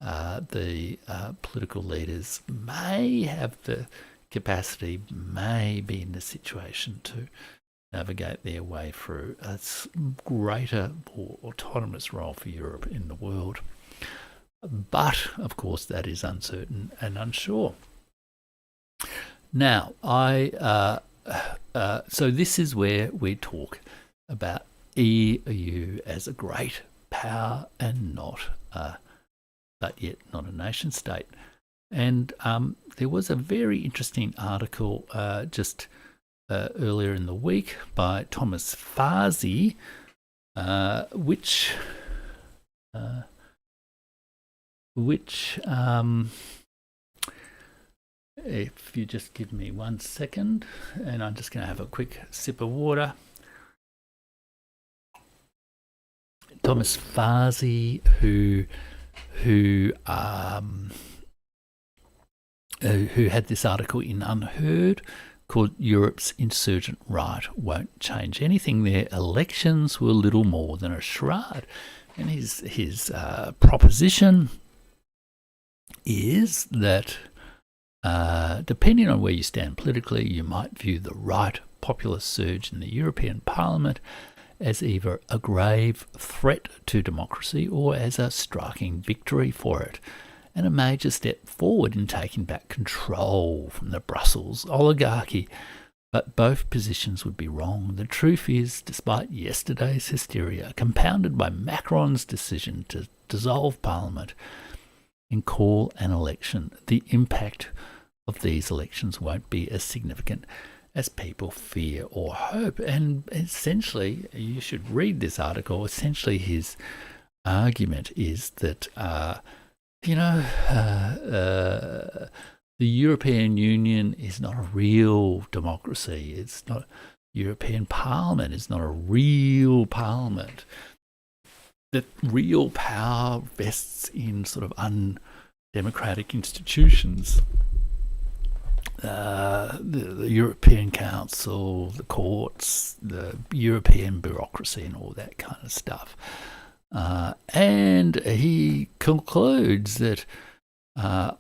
the political leaders may have the capacity, may be in the situation to navigate their way through a greater, more autonomous role for Europe in the world. But, of course, that is uncertain and unsure. Now, so this is where we talk about EU as a great power and but yet not a nation state. And there was a very interesting article just earlier in the week by Thomas Farsi, which if you just give me 1 second, and I'm just going to have a quick sip of water. Thomas Farsi, who had this article in Unheard called "Europe's Insurgent Right Won't Change Anything." Their elections were little more than a charade, and his proposition is that depending on where you stand politically, you might view the right populist surge in the European Parliament as either a grave threat to democracy or as a striking victory for it, and a major step forward in taking back control from the Brussels oligarchy. But both positions would be wrong. The truth is, despite yesterday's hysteria, compounded by Macron's decision to dissolve Parliament and call an election, the impact of these elections won't be as significant as people fear or hope. And essentially, you should read this article. Essentially, his argument is that, the European Union is not a real democracy. It's not. European Parliament is not a real parliament. That real power vests in sort of undemocratic institutions. The European Council, the courts, the European bureaucracy, and all that kind of stuff. And he concludes that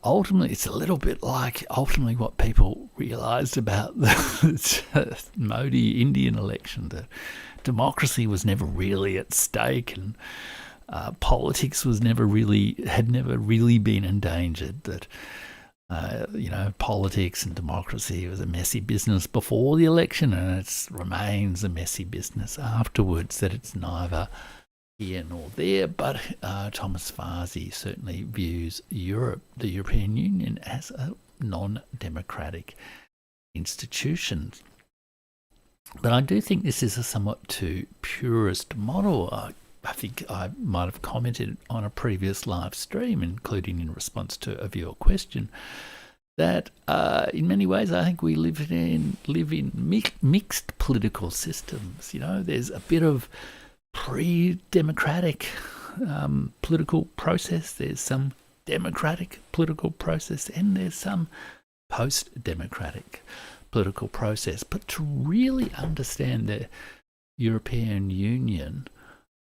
ultimately it's a little bit like ultimately what people realised about the Modi Indian election, that democracy was never really at stake, and politics was had never really been endangered, that politics and democracy was a messy business before the election, and it remains a messy business afterwards, that it's neither here nor there. But Thomas Farsi certainly views the European Union, as a non-democratic institution. But I do think this is a somewhat too purist model. I think I might have commented on a previous live stream, including in response to a viewer question, that in many ways I think we live in mixed political systems. There's a bit of pre-democratic political process, there's some democratic political process, and there's some post-democratic political process. But to really understand the European Union,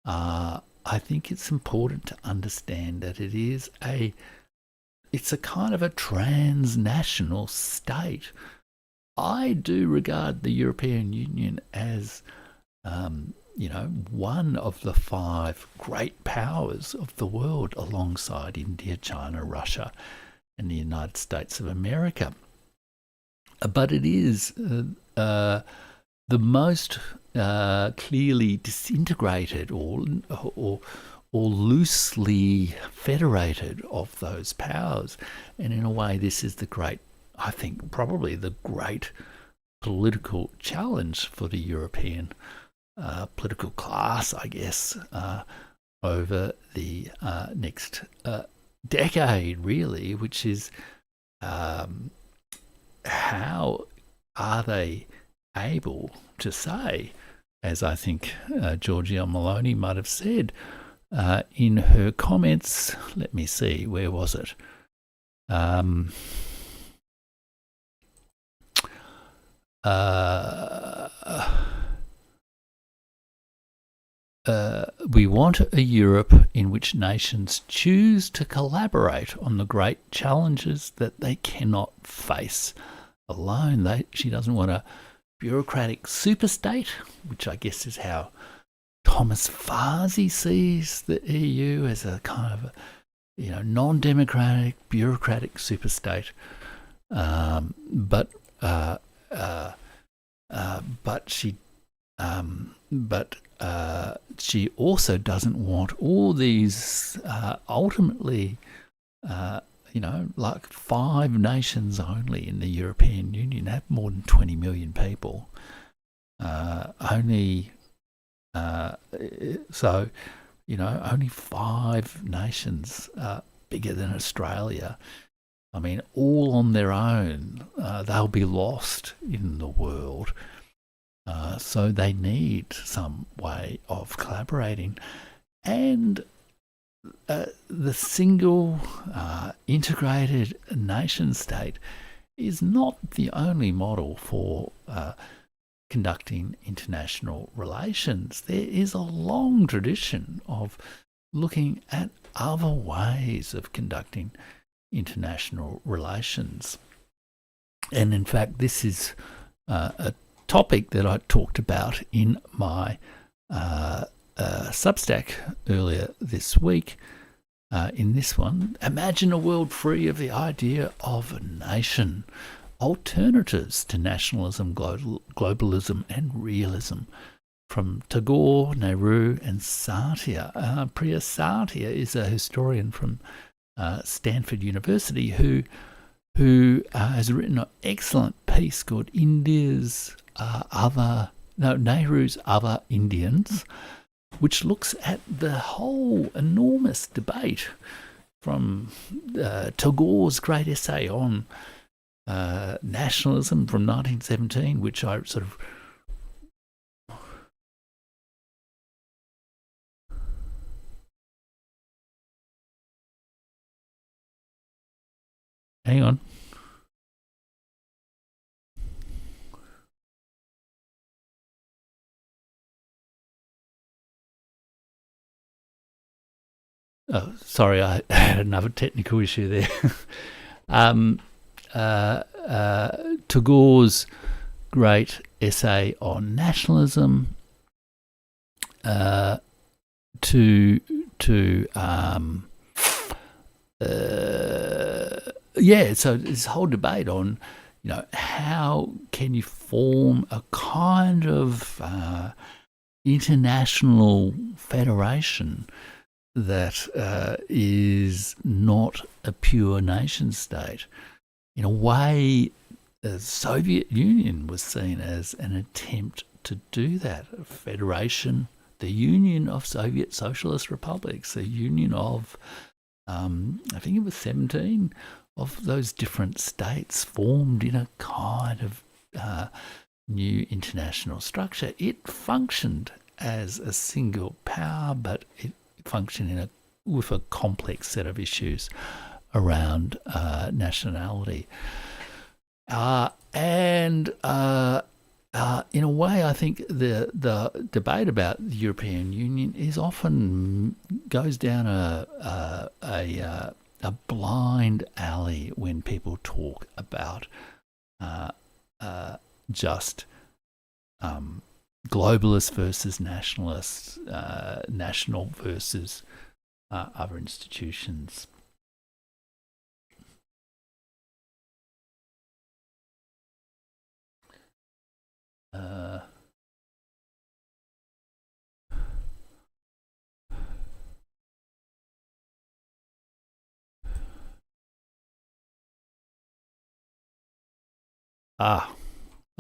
I think it's important to understand that it's a kind of a transnational state. I do regard the European Union as, one of the 5 great powers of the world, alongside India, China, Russia, and the United States of America. But it is the most clearly disintegrated or loosely federated of those powers. And in a way, this is probably the great political challenge for the European political class, I guess, over the next decade, really, which is how are they able to say, as I think Giorgia Meloni might have said in her comments, let me see, where was it? We want a Europe in which nations choose to collaborate on the great challenges that they cannot face alone. She doesn't want a bureaucratic superstate, which I guess is how Thomas Farsi sees the EU, as a kind of non-democratic, bureaucratic superstate. But she also doesn't want all these ultimately, like 5 nations only in the European Union have more than 20 million people. Only So, only 5 nations bigger than Australia. I mean, all on their own, they'll be lost in the world. So they need some way of collaborating. And the single integrated nation state is not the only model for conducting international relations. There is a long tradition of looking at other ways of conducting international relations. And in fact, this is a topic that I talked about in my Substack earlier this week. In this one, imagine a world free of the idea of a nation. Alternatives to nationalism, globalism and realism. From Tagore, Nehru and Satia. Priya Satia is a historian from Stanford University who has written an excellent piece called Nehru's Other Indians, which looks at the whole enormous debate from Tagore's great essay on nationalism from 1917, which I sort of hang on. Oh, sorry, I had another technical issue there. Tagore's great essay on nationalism so this whole debate on, how can you form a kind of international federation that is not a pure nation state. In a way, the Soviet Union was seen as an attempt to do that. A federation, the union of Soviet Socialist Republics, a union of, I think it was 17 of those different states formed in a kind of new international structure. It functioned as a single power, but it functioned with a complex set of issues around nationality. And in a way, I think the debate about the European Union is often goes down a blind alley when people talk about just globalists versus nationalists, national versus other institutions.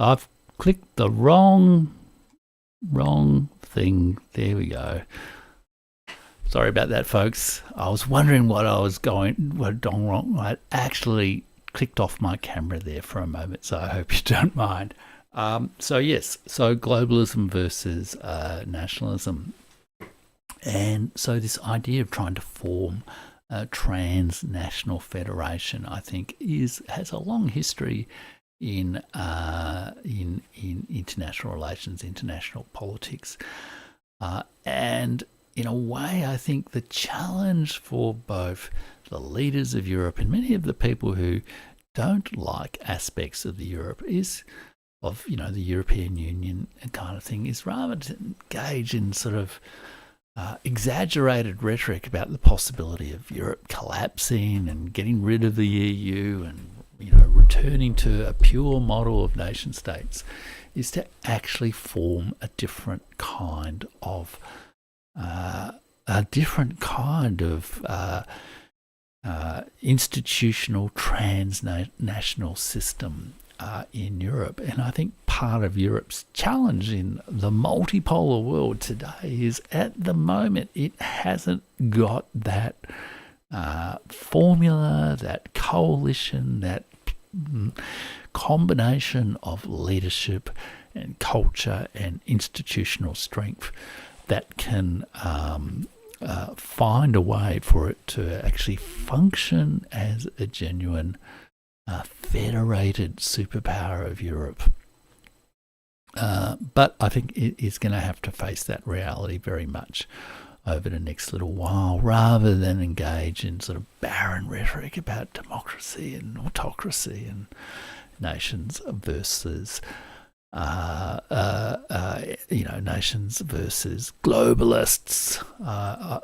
I've clicked the wrong thing. There we go. Sorry about that, folks. I was wondering what done wrong. I actually clicked off my camera there for a moment, so I hope you don't mind. So globalism versus nationalism. And so this idea of trying to form a transnational federation, I think, has a long history in international relations, international politics. And in a way, I think the challenge for both the leaders of Europe and many of the people who don't like aspects of the the European Union kind of thing is rather to engage in sort of exaggerated rhetoric about the possibility of Europe collapsing and getting rid of the EU and returning to a pure model of nation states, is to actually form a different kind of institutional transnational system. in Europe. And I think part of Europe's challenge in the multipolar world today is, at the moment, it hasn't got that formula, that coalition, that combination of leadership and culture and institutional strength that can find a way for it to actually function as a genuine federated superpower of Europe. But I think it is going to have to face that reality very much over the next little while, rather than engage in sort of barren rhetoric about democracy and autocracy and nations versus nations versus globalists.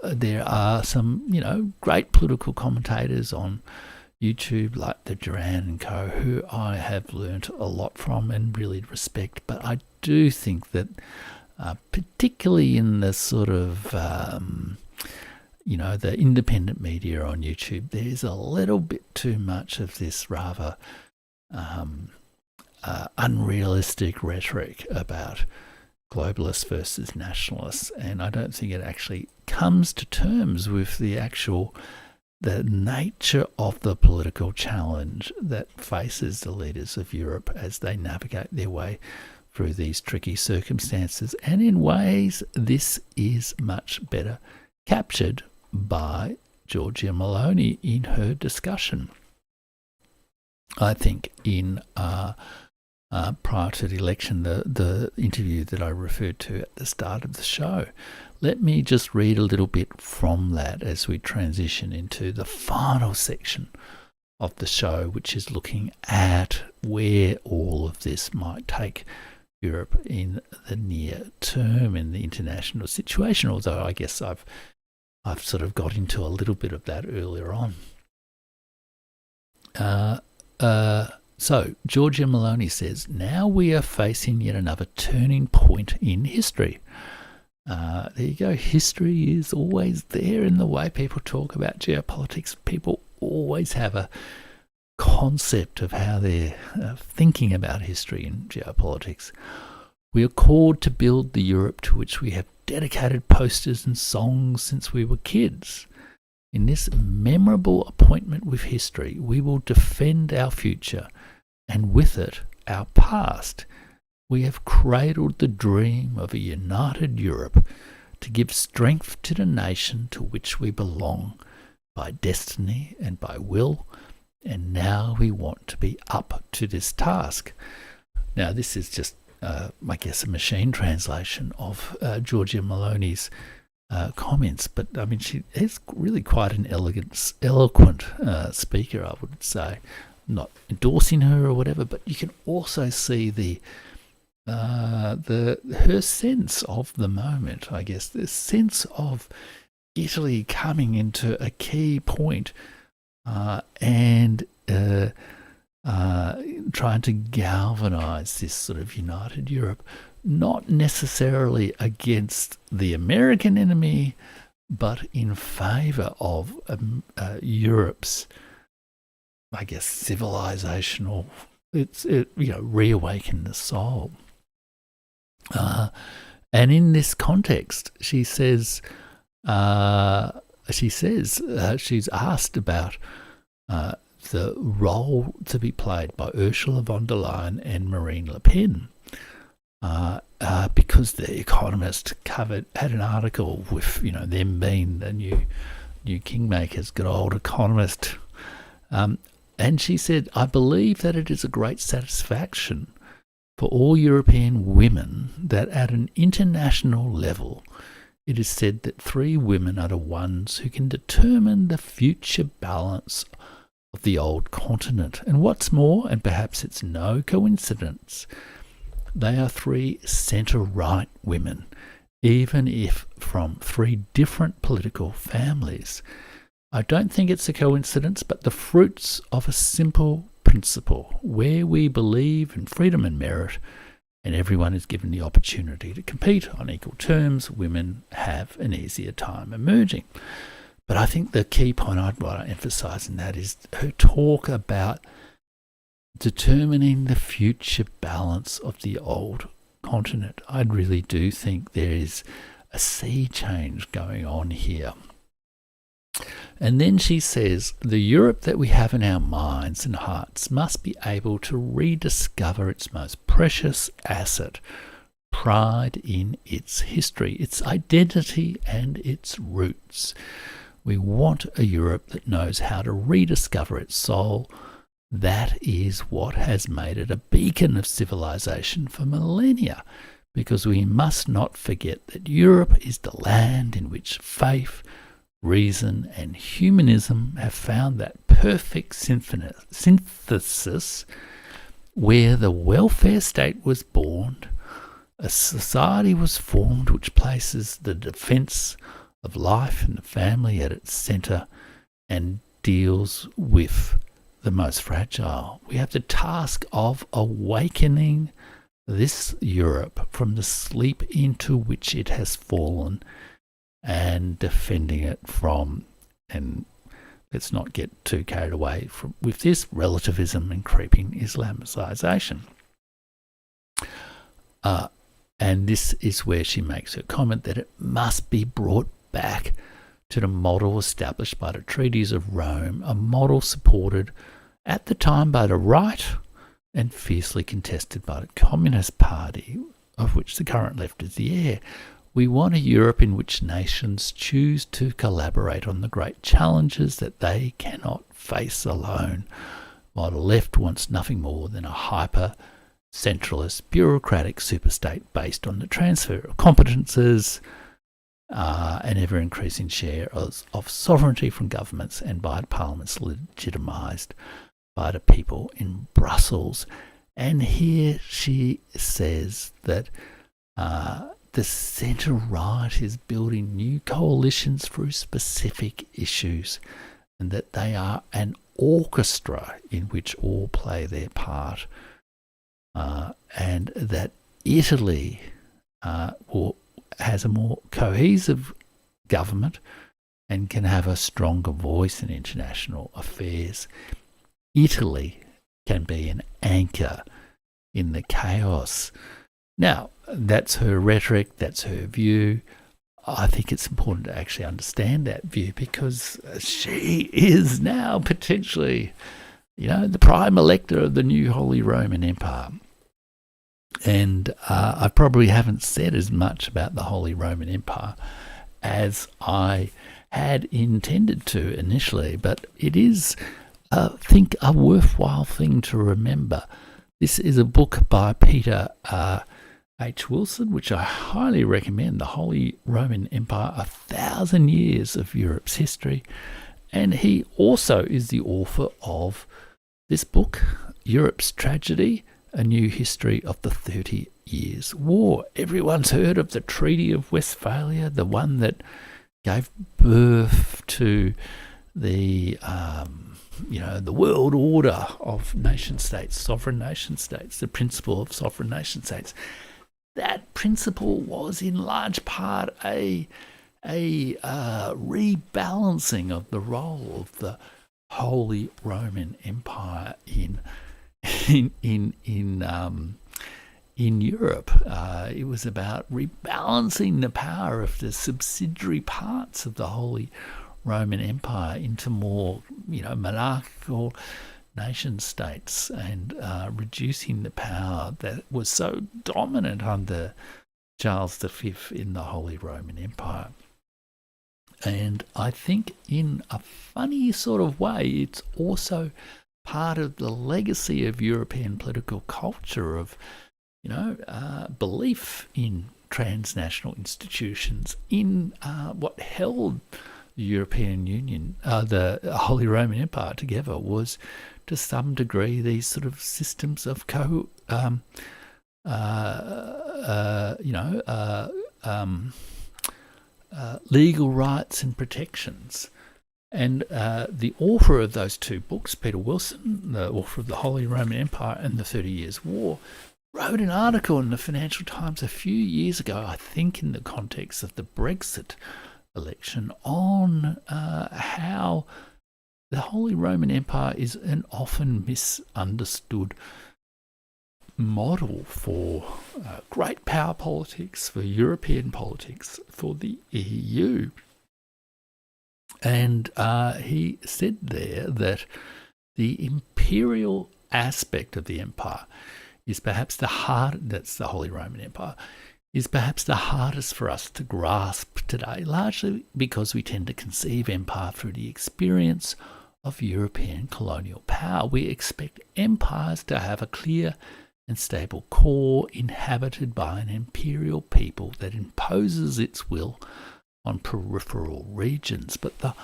There are some, great political commentators on YouTube like the Duran and Co, who I have learnt a lot from and really respect. But I do think that particularly in the sort of, the independent media on YouTube, there's a little bit too much of this rather unrealistic rhetoric about globalists versus nationalists. And I don't think it actually comes to terms with the nature of the political challenge that faces the leaders of Europe as they navigate their way through these tricky circumstances. And in ways, this is much better captured by Giorgia Meloni in her discussion. I think in prior to the election, the interview that I referred to at the start of the show. Let me just read a little bit from that as we transition into the final section of the show, which is looking at where all of this might take Europe in the near term in the international situation, although I guess I've sort of got into a little bit of that earlier on. So, Giorgia Meloni says, now we are facing yet another turning point in history. There you go. History is always there in the way people talk about geopolitics. People always have a concept of how they're thinking about history and geopolitics. We are called to build the Europe to which we have dedicated posters and songs since we were kids. In this memorable appointment with history, we will defend our future, and with it, our past. We have cradled the dream of a united Europe to give strength to the nation to which we belong by destiny and by will, and now we want to be up to this task. Now, this is just, I guess, a machine translation of Giorgia Meloni's comments, but I mean, she is really quite an eloquent speaker, I would say. Not endorsing her or whatever, but you can also see her sense of the moment, I guess, the sense of Italy coming into a key point and trying to galvanise this sort of united Europe, not necessarily against the American enemy, but in favour of Europe's, I guess, civilizational. Reawaken the soul. And in this context, she says she's asked about the role to be played by Ursula von der Leyen and Marine Le Pen, because The Economist had an article with them being the new kingmakers, good old Economist. And she said, I believe that it is a great satisfaction for all European women that at an international level, it is said that 3 women are the ones who can determine the future balance of the old continent. And what's more, and perhaps it's no coincidence, they are 3 centre-right women, even if from 3 different political families. I don't think it's a coincidence, but the fruits of a simple principle where we believe in freedom and merit, and everyone is given the opportunity to compete on equal terms, women have an easier time emerging. But I think the key point I'd want to emphasise in that is her talk about determining the future balance of the old continent. I really do think there is a sea change going on here. And then she says, the Europe that we have in our minds and hearts must be able to rediscover its most precious asset, pride in its history, its identity and its roots. We want a Europe that knows how to rediscover its soul. That is what has made it a beacon of civilization for millennia, because we must not forget that Europe is the land in which faith, reason and humanism have found that perfect synthesis where the welfare state was born, a society was formed which places the defence of life and the family at its centre and deals with the most fragile. We have the task of awakening this Europe from the sleep into which it has fallen and defending it from, and let's not get too carried away with this, relativism and creeping Islamicisation. And this is where she makes her comment that it must be brought back to the model established by the treaties of Rome, a model supported at the time by the right and fiercely contested by the Communist Party, of which the current left is the heir. We want a Europe in which nations choose to collaborate on the great challenges that they cannot face alone, while the left wants nothing more than a hyper-centralist, bureaucratic superstate based on the transfer of competences, an ever-increasing share of sovereignty from governments and by parliaments legitimised by the people in Brussels. And here she says that the centre-right is building new coalitions through specific issues, and that they are an orchestra in which all play their part, and that Italy has a more cohesive government and can have a stronger voice in international affairs. Italy can be an anchor in the chaos. Now, that's her rhetoric, that's her view. I think it's important to actually understand that view, because she is now potentially, the prime elector of the new Holy Roman Empire. And I probably haven't said as much about the Holy Roman Empire as I had intended to initially, but it is, I think, a worthwhile thing to remember. This is a book by Peter H. Wilson, which I highly recommend, The Holy Roman Empire, 1,000 Years of Europe's History. And he also is the author of this book, Europe's Tragedy, A New History of the 30 Years' War. Everyone's heard of the Treaty of Westphalia, the one that gave birth to the world order of nation states, sovereign nation states, the principle of sovereign nation states. That principle was in large part a rebalancing of the role of the Holy Roman Empire in Europe. It was about rebalancing the power of the subsidiary parts of the Holy Roman Empire into more, monarchical nation states, and reducing the power that was so dominant under Charles V in the Holy Roman Empire. And I think in a funny sort of way, it's also part of the legacy of European political culture of, belief in transnational institutions, in what held the European Union, the Holy Roman Empire together, was to some degree these sort of systems of legal rights and protections. And the author of those two books, Peter Wilson, the author of The Holy Roman Empire and the 30 Years' War, wrote an article in the Financial Times a few years ago, I think in the context of the Brexit election, on how the Holy Roman Empire is an often misunderstood model for great power politics, for European politics, for the EU. And he said there that the imperial aspect of the empire is perhaps that's the Holy Roman Empire, is perhaps the hardest for us to grasp today, largely because we tend to conceive empire through the experience of European colonial power. We expect empires to have a clear and stable core inhabited by an imperial people that imposes its will on peripheral regions. But the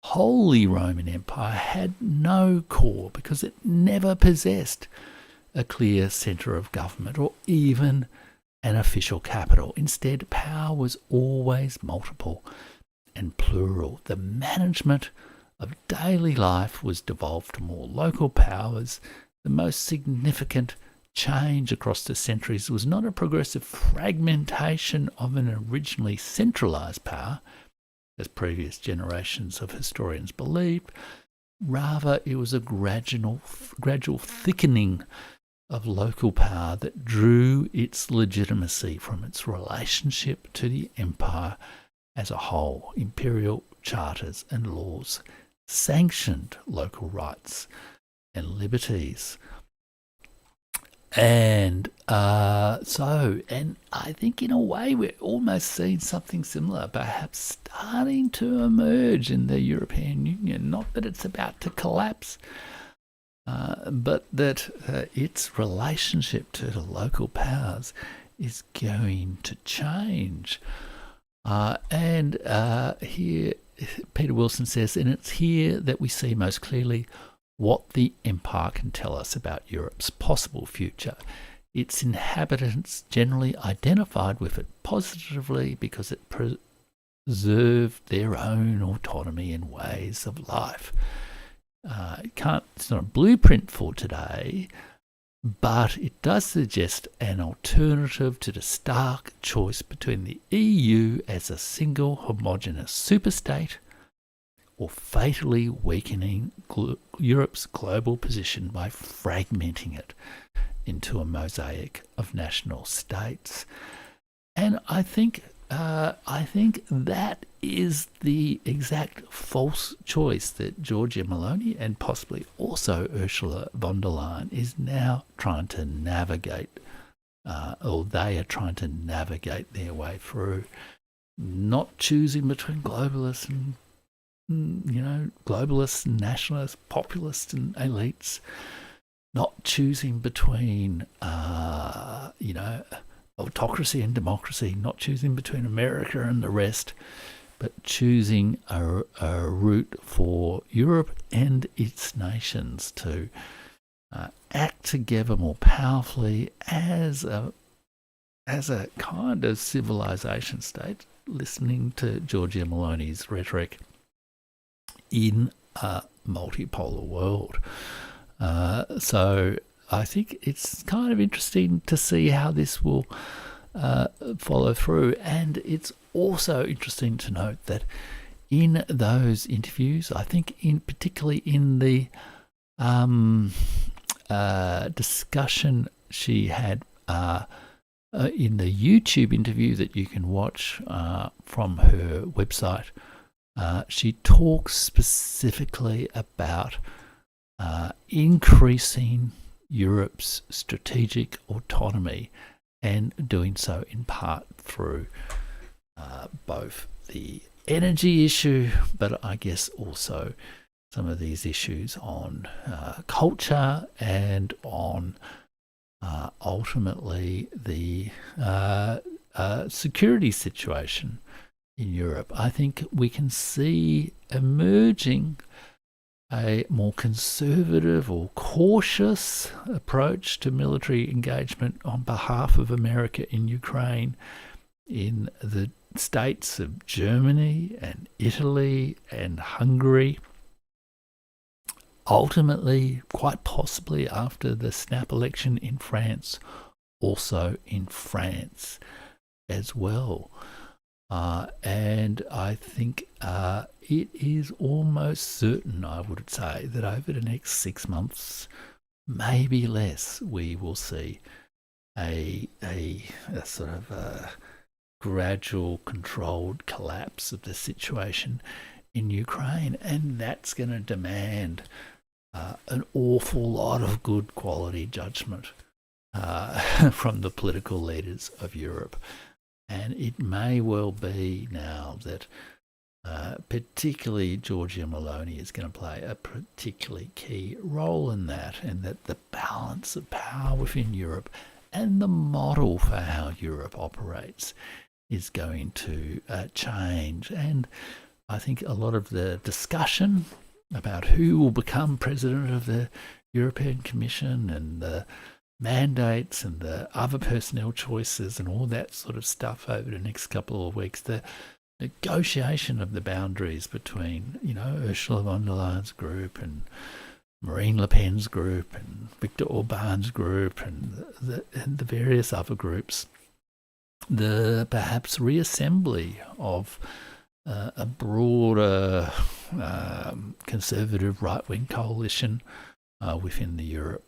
Holy Roman Empire had no core because it never possessed a clear centre of government or even an official capital. Instead, power was always multiple and plural. The management of daily life was devolved to more local powers. The most significant change across the centuries was not a progressive fragmentation of an originally centralised power, as previous generations of historians believed. Rather, it was a gradual thickening of local power that drew its legitimacy from its relationship to the empire as a whole. Imperial charters and laws sanctioned local rights and liberties. And and I think in a way we're almost seeing something similar, perhaps starting to emerge in the European Union. Not that it's about to collapse, but that its relationship to the local powers is going to change. And here Peter Wilson says, and it's here that we see most clearly what the empire can tell us about Europe's possible future. Its inhabitants generally identified with it positively because it preserved their own autonomy and ways of life. It's not a blueprint for today, but it does suggest an alternative to the stark choice between the EU as a single homogenous superstate or fatally weakening Europe's global position by fragmenting it into a mosaic of national states. And I think that is the exact false choice that Giorgia Meloni and possibly also Ursula von der Leyen is now trying to navigate, or they are trying to navigate their way through, not choosing between globalists and globalists, nationalists, populists and elites, not choosing between, autocracy and democracy, not choosing between America and the rest, but choosing a route for Europe and its nations to act together more powerfully as a kind of civilization state, listening to Giorgia Meloni's rhetoric in a multipolar world. So I think it's kind of interesting to see how this will follow through. And it's also interesting to note that in those interviews, I think particularly in the discussion she had in the YouTube interview that you can watch from her website, she talks specifically about increasing Europe's strategic autonomy and doing so in part through both the energy issue, but I guess also some of these issues on culture and on ultimately the security situation in Europe. I think we can see emerging a more conservative or cautious approach to military engagement on behalf of America in Ukraine in the states of Germany and Italy and Hungary. Ultimately, quite possibly after the snap election in France, also in France as well. And I think it is almost certain, I would say, that over the next 6 months, maybe less, we will see a sort of a gradual, controlled collapse of the situation in Ukraine, and that's going to demand an awful lot of good quality judgment from the political leaders of Europe. And it may well be now that particularly Giorgia Meloni is going to play a particularly key role in that, and that the balance of power within Europe and the model for how Europe operates is going to change. And I think a lot of the discussion about who will become president of the European Commission and the mandates and the other personnel choices and all that sort of stuff over the next couple of weeks, the negotiation of the boundaries between, Ursula von der Leyen's group and Marine Le Pen's group and Viktor Orban's group and the various other groups, the perhaps reassembly of a broader conservative right-wing coalition within Europe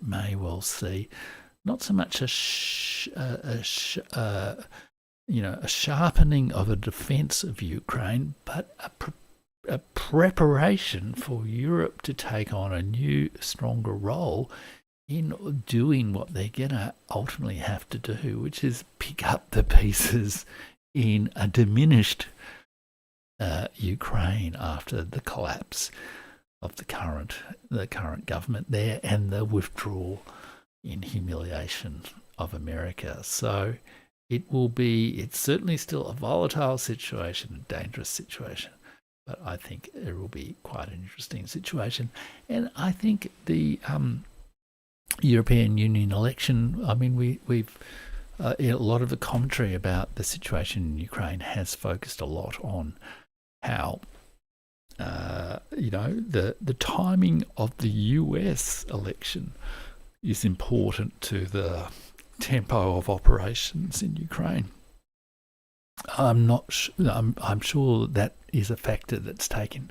may well see not so much a sharpening of a defence of Ukraine, but a preparation for Europe to take on a new, stronger role in doing what they're going to ultimately have to do, which is pick up the pieces in a diminished Ukraine after the collapse of the current government there and the withdrawal in humiliation of America. So it's certainly still a volatile situation, a dangerous situation, but I think it will be quite an interesting situation. And I think the European Union election, I mean, we've a lot of the commentary about the situation in Ukraine has focused a lot on how the timing of the US election is important to the tempo of operations in Ukraine. I'm sure that is a factor that's taken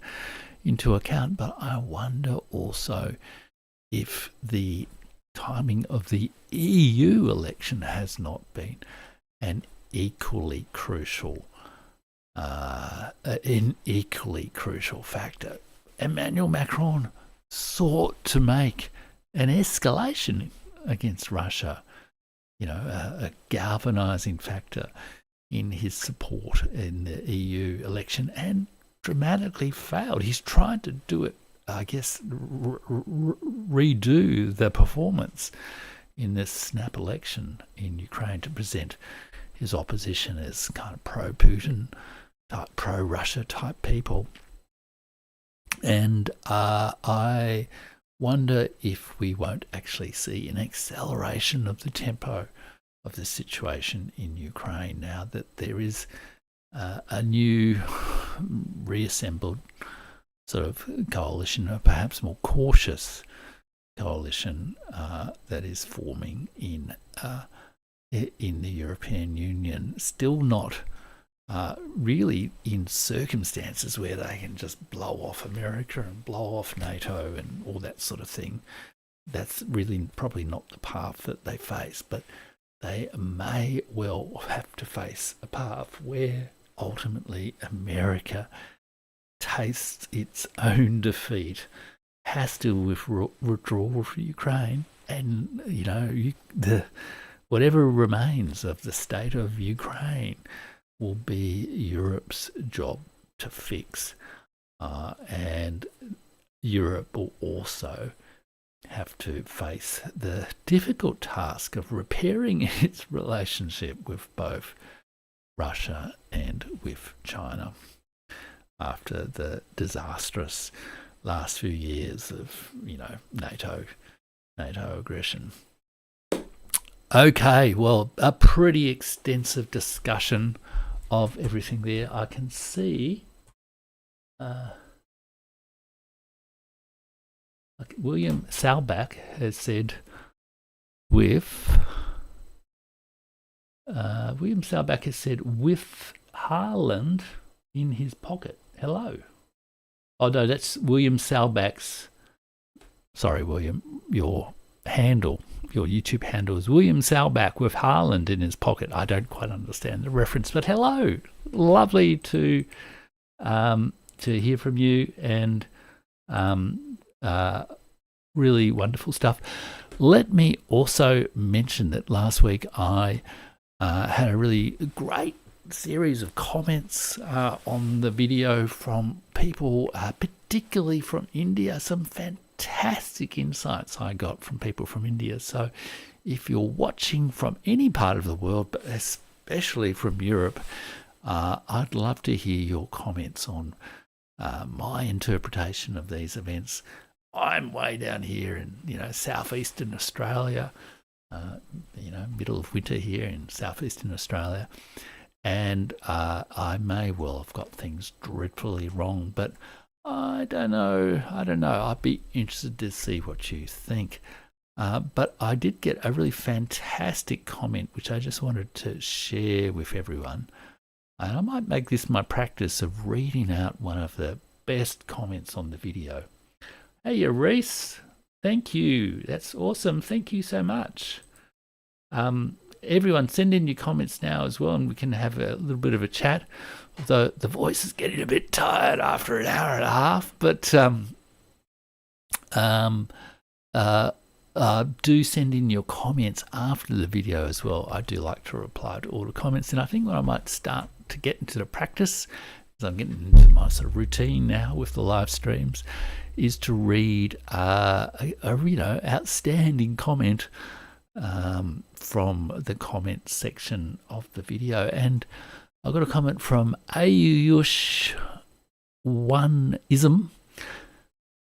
into account, but I wonder also if the timing of the EU election has not been an equally crucial factor. Emmanuel Macron sought to make an escalation against Russia, a galvanizing factor in his support in the EU election, and dramatically failed. He's tried to do it, I guess, redo the performance in this snap election in Ukraine to present his opposition as kind of pro-Putin, pro-Russia type people. And I wonder if we won't actually see an acceleration of the tempo of the situation in Ukraine now that there is a new reassembled sort of coalition, or perhaps more cautious coalition that is forming in the European Union. Still not really in circumstances where they can just blow off America and blow off NATO and all that sort of thing. That's really probably not the path that they face, but they may well have to face a path where ultimately America tastes its own defeat, has to withdraw from Ukraine, and whatever remains of the state of Ukraine will be Europe's job to fix, and Europe will also have to face the difficult task of repairing its relationship with both Russia and with China after the disastrous last few years of NATO aggression. Okay, well, a pretty extensive discussion of everything there. I can see William Salbach has said with William Salback has said, with Haaland in his pocket. Hello. Oh, no, that's William Salback's. Sorry, William, your YouTube handle is William Salback with Haaland in his pocket. I don't quite understand the reference, but hello. Lovely to hear from you, and really wonderful stuff. Let me also mention that last week I had a really great series of comments on the video from people, particularly from India. Some fantastic insights I got from people from India. So if you're watching from any part of the world, but especially from Europe, I'd love to hear your comments on my interpretation of these events. I'm way down here in southeastern Australia, middle of winter here in southeastern Australia, and I may well have got things dreadfully wrong, but I don't know. I'd be interested to see what you think. But I did get a really fantastic comment, which I just wanted to share with everyone. And I might make this my practice of reading out one of the best comments on the video. Hey, Reese, thank you. That's awesome. Thank you so much. Everyone, send in your comments now as well, and we can have a little bit of a chat. Although the voice is getting a bit tired after an hour and a half, but do send in your comments after the video as well. I do like to reply to all the comments, and I think what I might start to get into the practice, as I'm getting into my sort of routine now with the live streams, is to read a outstanding comment from the comment section of the video. And I got a comment from Ayush1ism.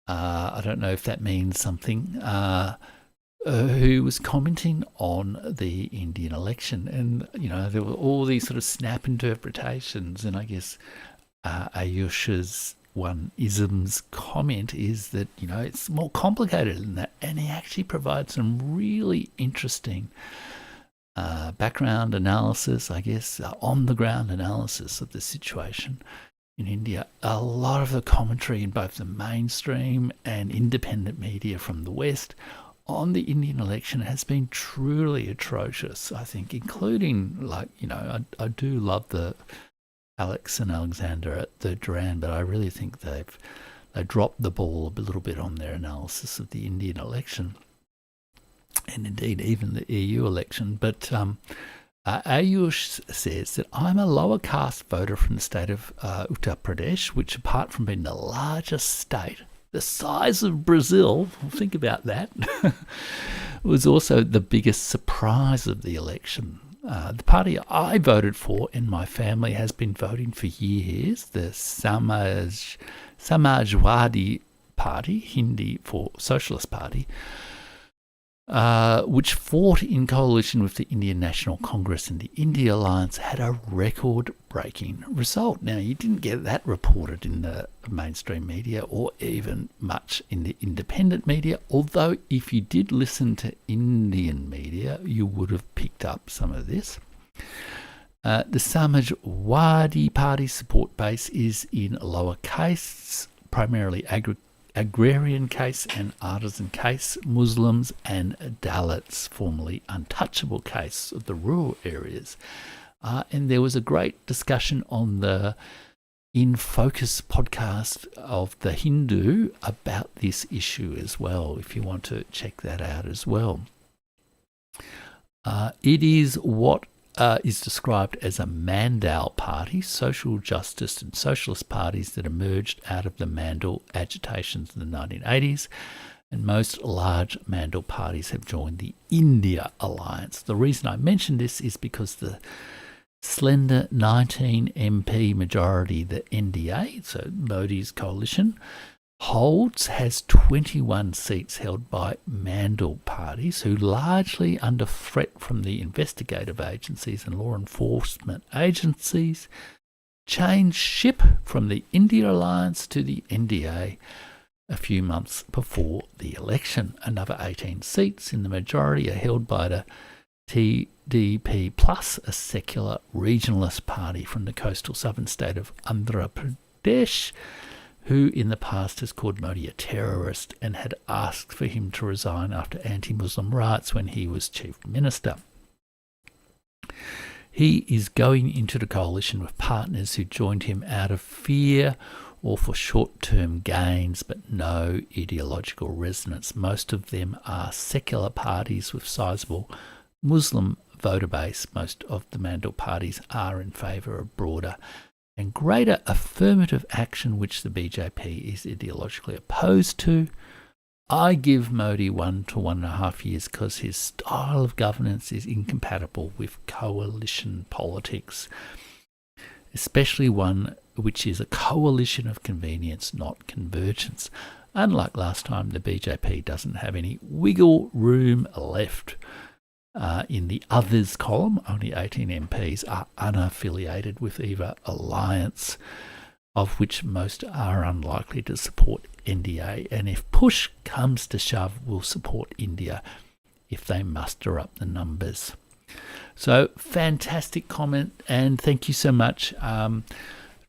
I don't know if that means something. Who was commenting on the Indian election, and there were all these sort of snap interpretations, and I guess Ayush's one-ism's comment is that it's more complicated than that, and he actually provides some really interesting background analysis, I guess, on-the-ground analysis of the situation in India. A lot of the commentary in both the mainstream and independent media from the West on the Indian election has been truly atrocious, I think, including, I do love the Alex and Alexander at the Duran, but I really think they dropped the ball a little bit on their analysis of the Indian election, and indeed even the EU election. But Ayush says that I'm a lower caste voter from the state of Uttar Pradesh, which, apart from being the largest state, the size of Brazil, think about that, was also the biggest surprise of the election. The party I voted for and my family has been voting for years, the Samajwadi Party, Hindi for Socialist Party, which fought in coalition with the Indian National Congress and the India Alliance, had a record-breaking result. Now, you didn't get that reported in the mainstream media or even much in the independent media, although if you did listen to Indian media, you would have picked up some of this. The Samajwadi Party support base is in lower castes, primarily agrarian caste and artisan caste, Muslims and Dalits, formerly untouchable castes of the rural areas. And there was a great discussion on the In Focus podcast of The Hindu about this issue as well, if you want to check that out as well. It is what is described as a Mandal party, social justice and socialist parties that emerged out of the Mandal agitations in the 1980s, and most large Mandal parties have joined the India Alliance. The reason I mention this is because the slender 19 MP majority the NDA, so Modi's coalition, has 21 seats held by Mandal parties who, largely under threat from the investigative agencies and law enforcement agencies, changed ship from the India Alliance to the NDA a few months before the election. Another 18 seats in the majority are held by the TDP plus, a secular regionalist party from the coastal southern state of Andhra Pradesh, who in the past has called Modi a terrorist and had asked for him to resign after anti-Muslim riots when he was chief minister. He is going into the coalition with partners who joined him out of fear or for short-term gains, but no ideological resonance. Most of them are secular parties with sizable Muslim voter base. Most of the Mandal parties are in favour of broader and greater affirmative action, which the BJP is ideologically opposed to. I give Modi 1 to 1.5 years because his style of governance is incompatible with coalition politics, especially one which is a coalition of convenience, not convergence. Unlike last time, the BJP doesn't have any wiggle room left. In the others column, only 18 MPs are unaffiliated with either alliance, of which most are unlikely to support NDA, and if push comes to shove, will support India if they muster up the numbers. So fantastic comment, and thank you so much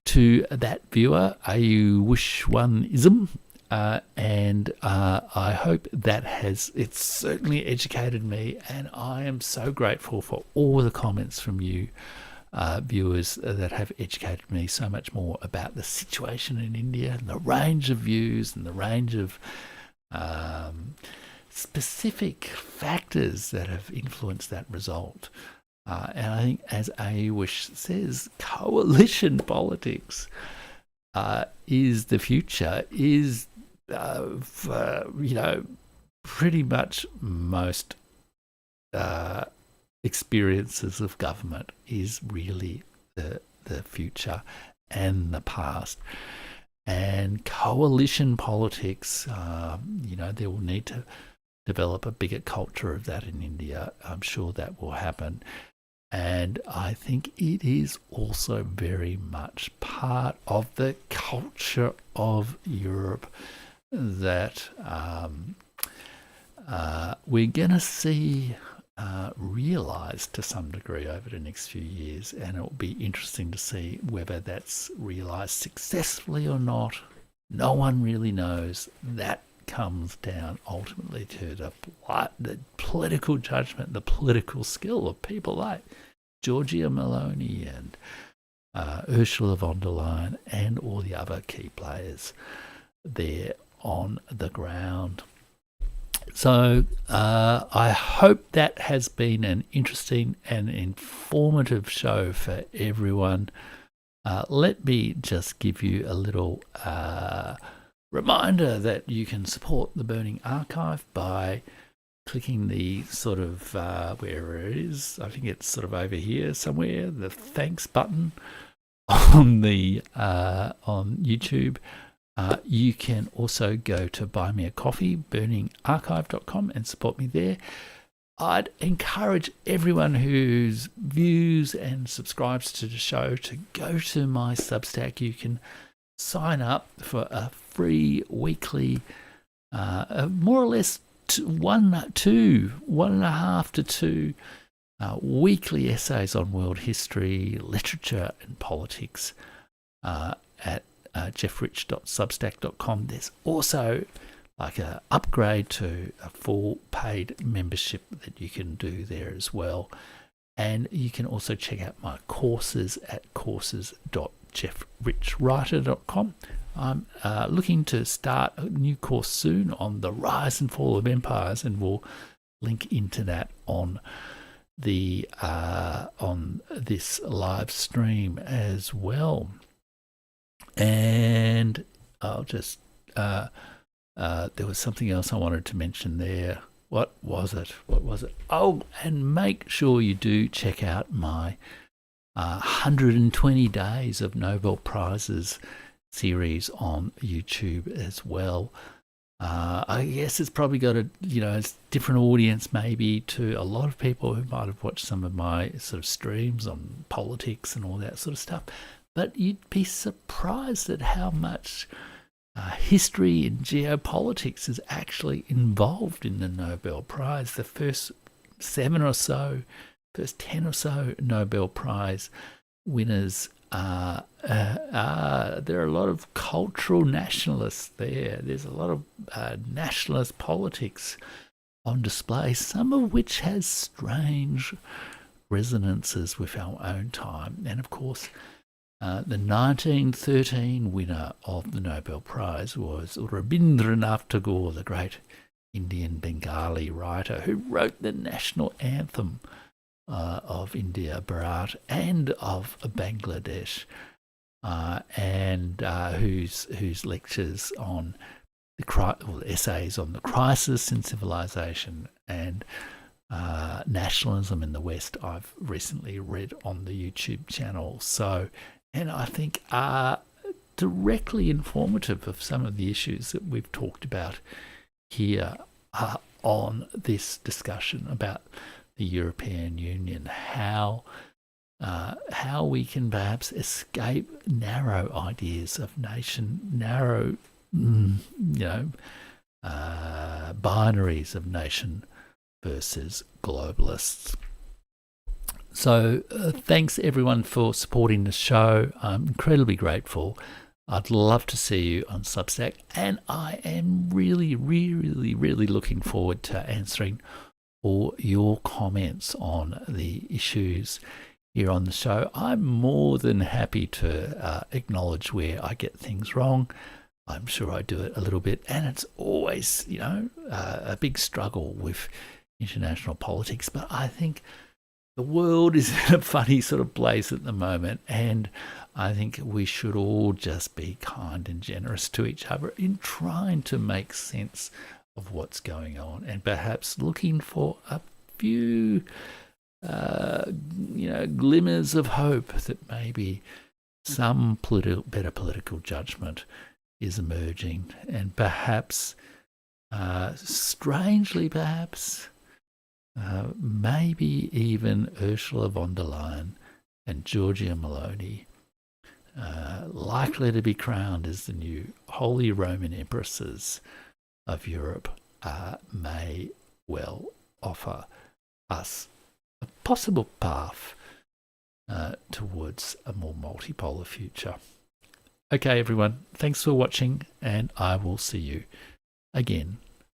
to that viewer, Ayuwishwanism, and I hope that it's certainly educated me, and I am so grateful for all the comments from you viewers that have educated me so much more about the situation in India and the range of views and the range of specific factors that have influenced that result. And I think, as Ayuwish says, coalition politics is the future, is, pretty much most experiences of government is really the future and the past. And coalition politics, they will need to develop a bigger culture of that in India. I'm sure that will happen. And I think it is also very much part of the culture of Europe that we're going to see realised to some degree over the next few years, and it will be interesting to see whether that's realised successfully or not. No one really knows. That comes down ultimately to the political judgment, the political skill of people like Giorgia Meloni and Ursula von der Leyen and all the other key players there on the ground. So I hope that has been an interesting and informative show for everyone. Let me just give you a little reminder that you can support the Burning Archive by clicking the sort of, where it is, I think it's sort of over here somewhere, the thanks button on the on YouTube. You can also go to Buy Me a Coffee, burningarchive.com, and support me there. I'd encourage everyone who's views and subscribes to the show to go to my Substack. You can sign up for a free weekly, more or less 1.5 to 2 weekly essays on world history, literature, and politics at jeffrich.substack.com. There's also like an upgrade to a full paid membership that you can do there as well. And you can also check out my courses at courses.jeffrichwriter.com. I'm looking to start a new course soon on the rise and fall of empires, and we'll link into that on the on this live stream as well. And I'll just there was something else I wanted to mention there. What was it? Oh, and make sure you do check out my 120 Days of Nobel Prizes series on YouTube as well. I guess it's probably got a different audience maybe to a lot of people who might have watched some of my sort of streams on politics and all that sort of stuff. But you'd be surprised at how much history and geopolitics is actually involved in the Nobel Prize. The first first 10 or so Nobel Prize winners there are a lot of cultural nationalists there. There's a lot of nationalist politics on display, some of which has strange resonances with our own time. And of course, the 1913 winner of the Nobel Prize was Rabindranath Tagore, the great Indian Bengali writer who wrote the national anthem of India, Bharat, and of Bangladesh, and whose lectures on essays on the crisis in civilization and nationalism in the West I've recently read on the YouTube channel. So, and I think are directly informative of some of the issues that we've talked about here on this discussion about the European Union, how we can perhaps escape narrow ideas of nation, narrow, binaries of nation versus globalists. So thanks everyone for supporting the show. I'm incredibly grateful. I'd love to see you on Substack, and I am really, really, really looking forward to answering all your comments on the issues here on the show. I'm more than happy to acknowledge where I get things wrong. I'm sure I do it a little bit, and it's always, a big struggle with international politics, but I think the world is in a funny sort of place at the moment, and I think we should all just be kind and generous to each other in trying to make sense of what's going on, and perhaps looking for a few, glimmers of hope that maybe some better political judgment is emerging, and perhaps, strangely perhaps, maybe even Ursula von der Leyen and Giorgia Meloni, likely to be crowned as the new Holy Roman Empresses of Europe, may well offer us a possible path towards a more multipolar future. Okay, everyone, thanks for watching, and I will see you again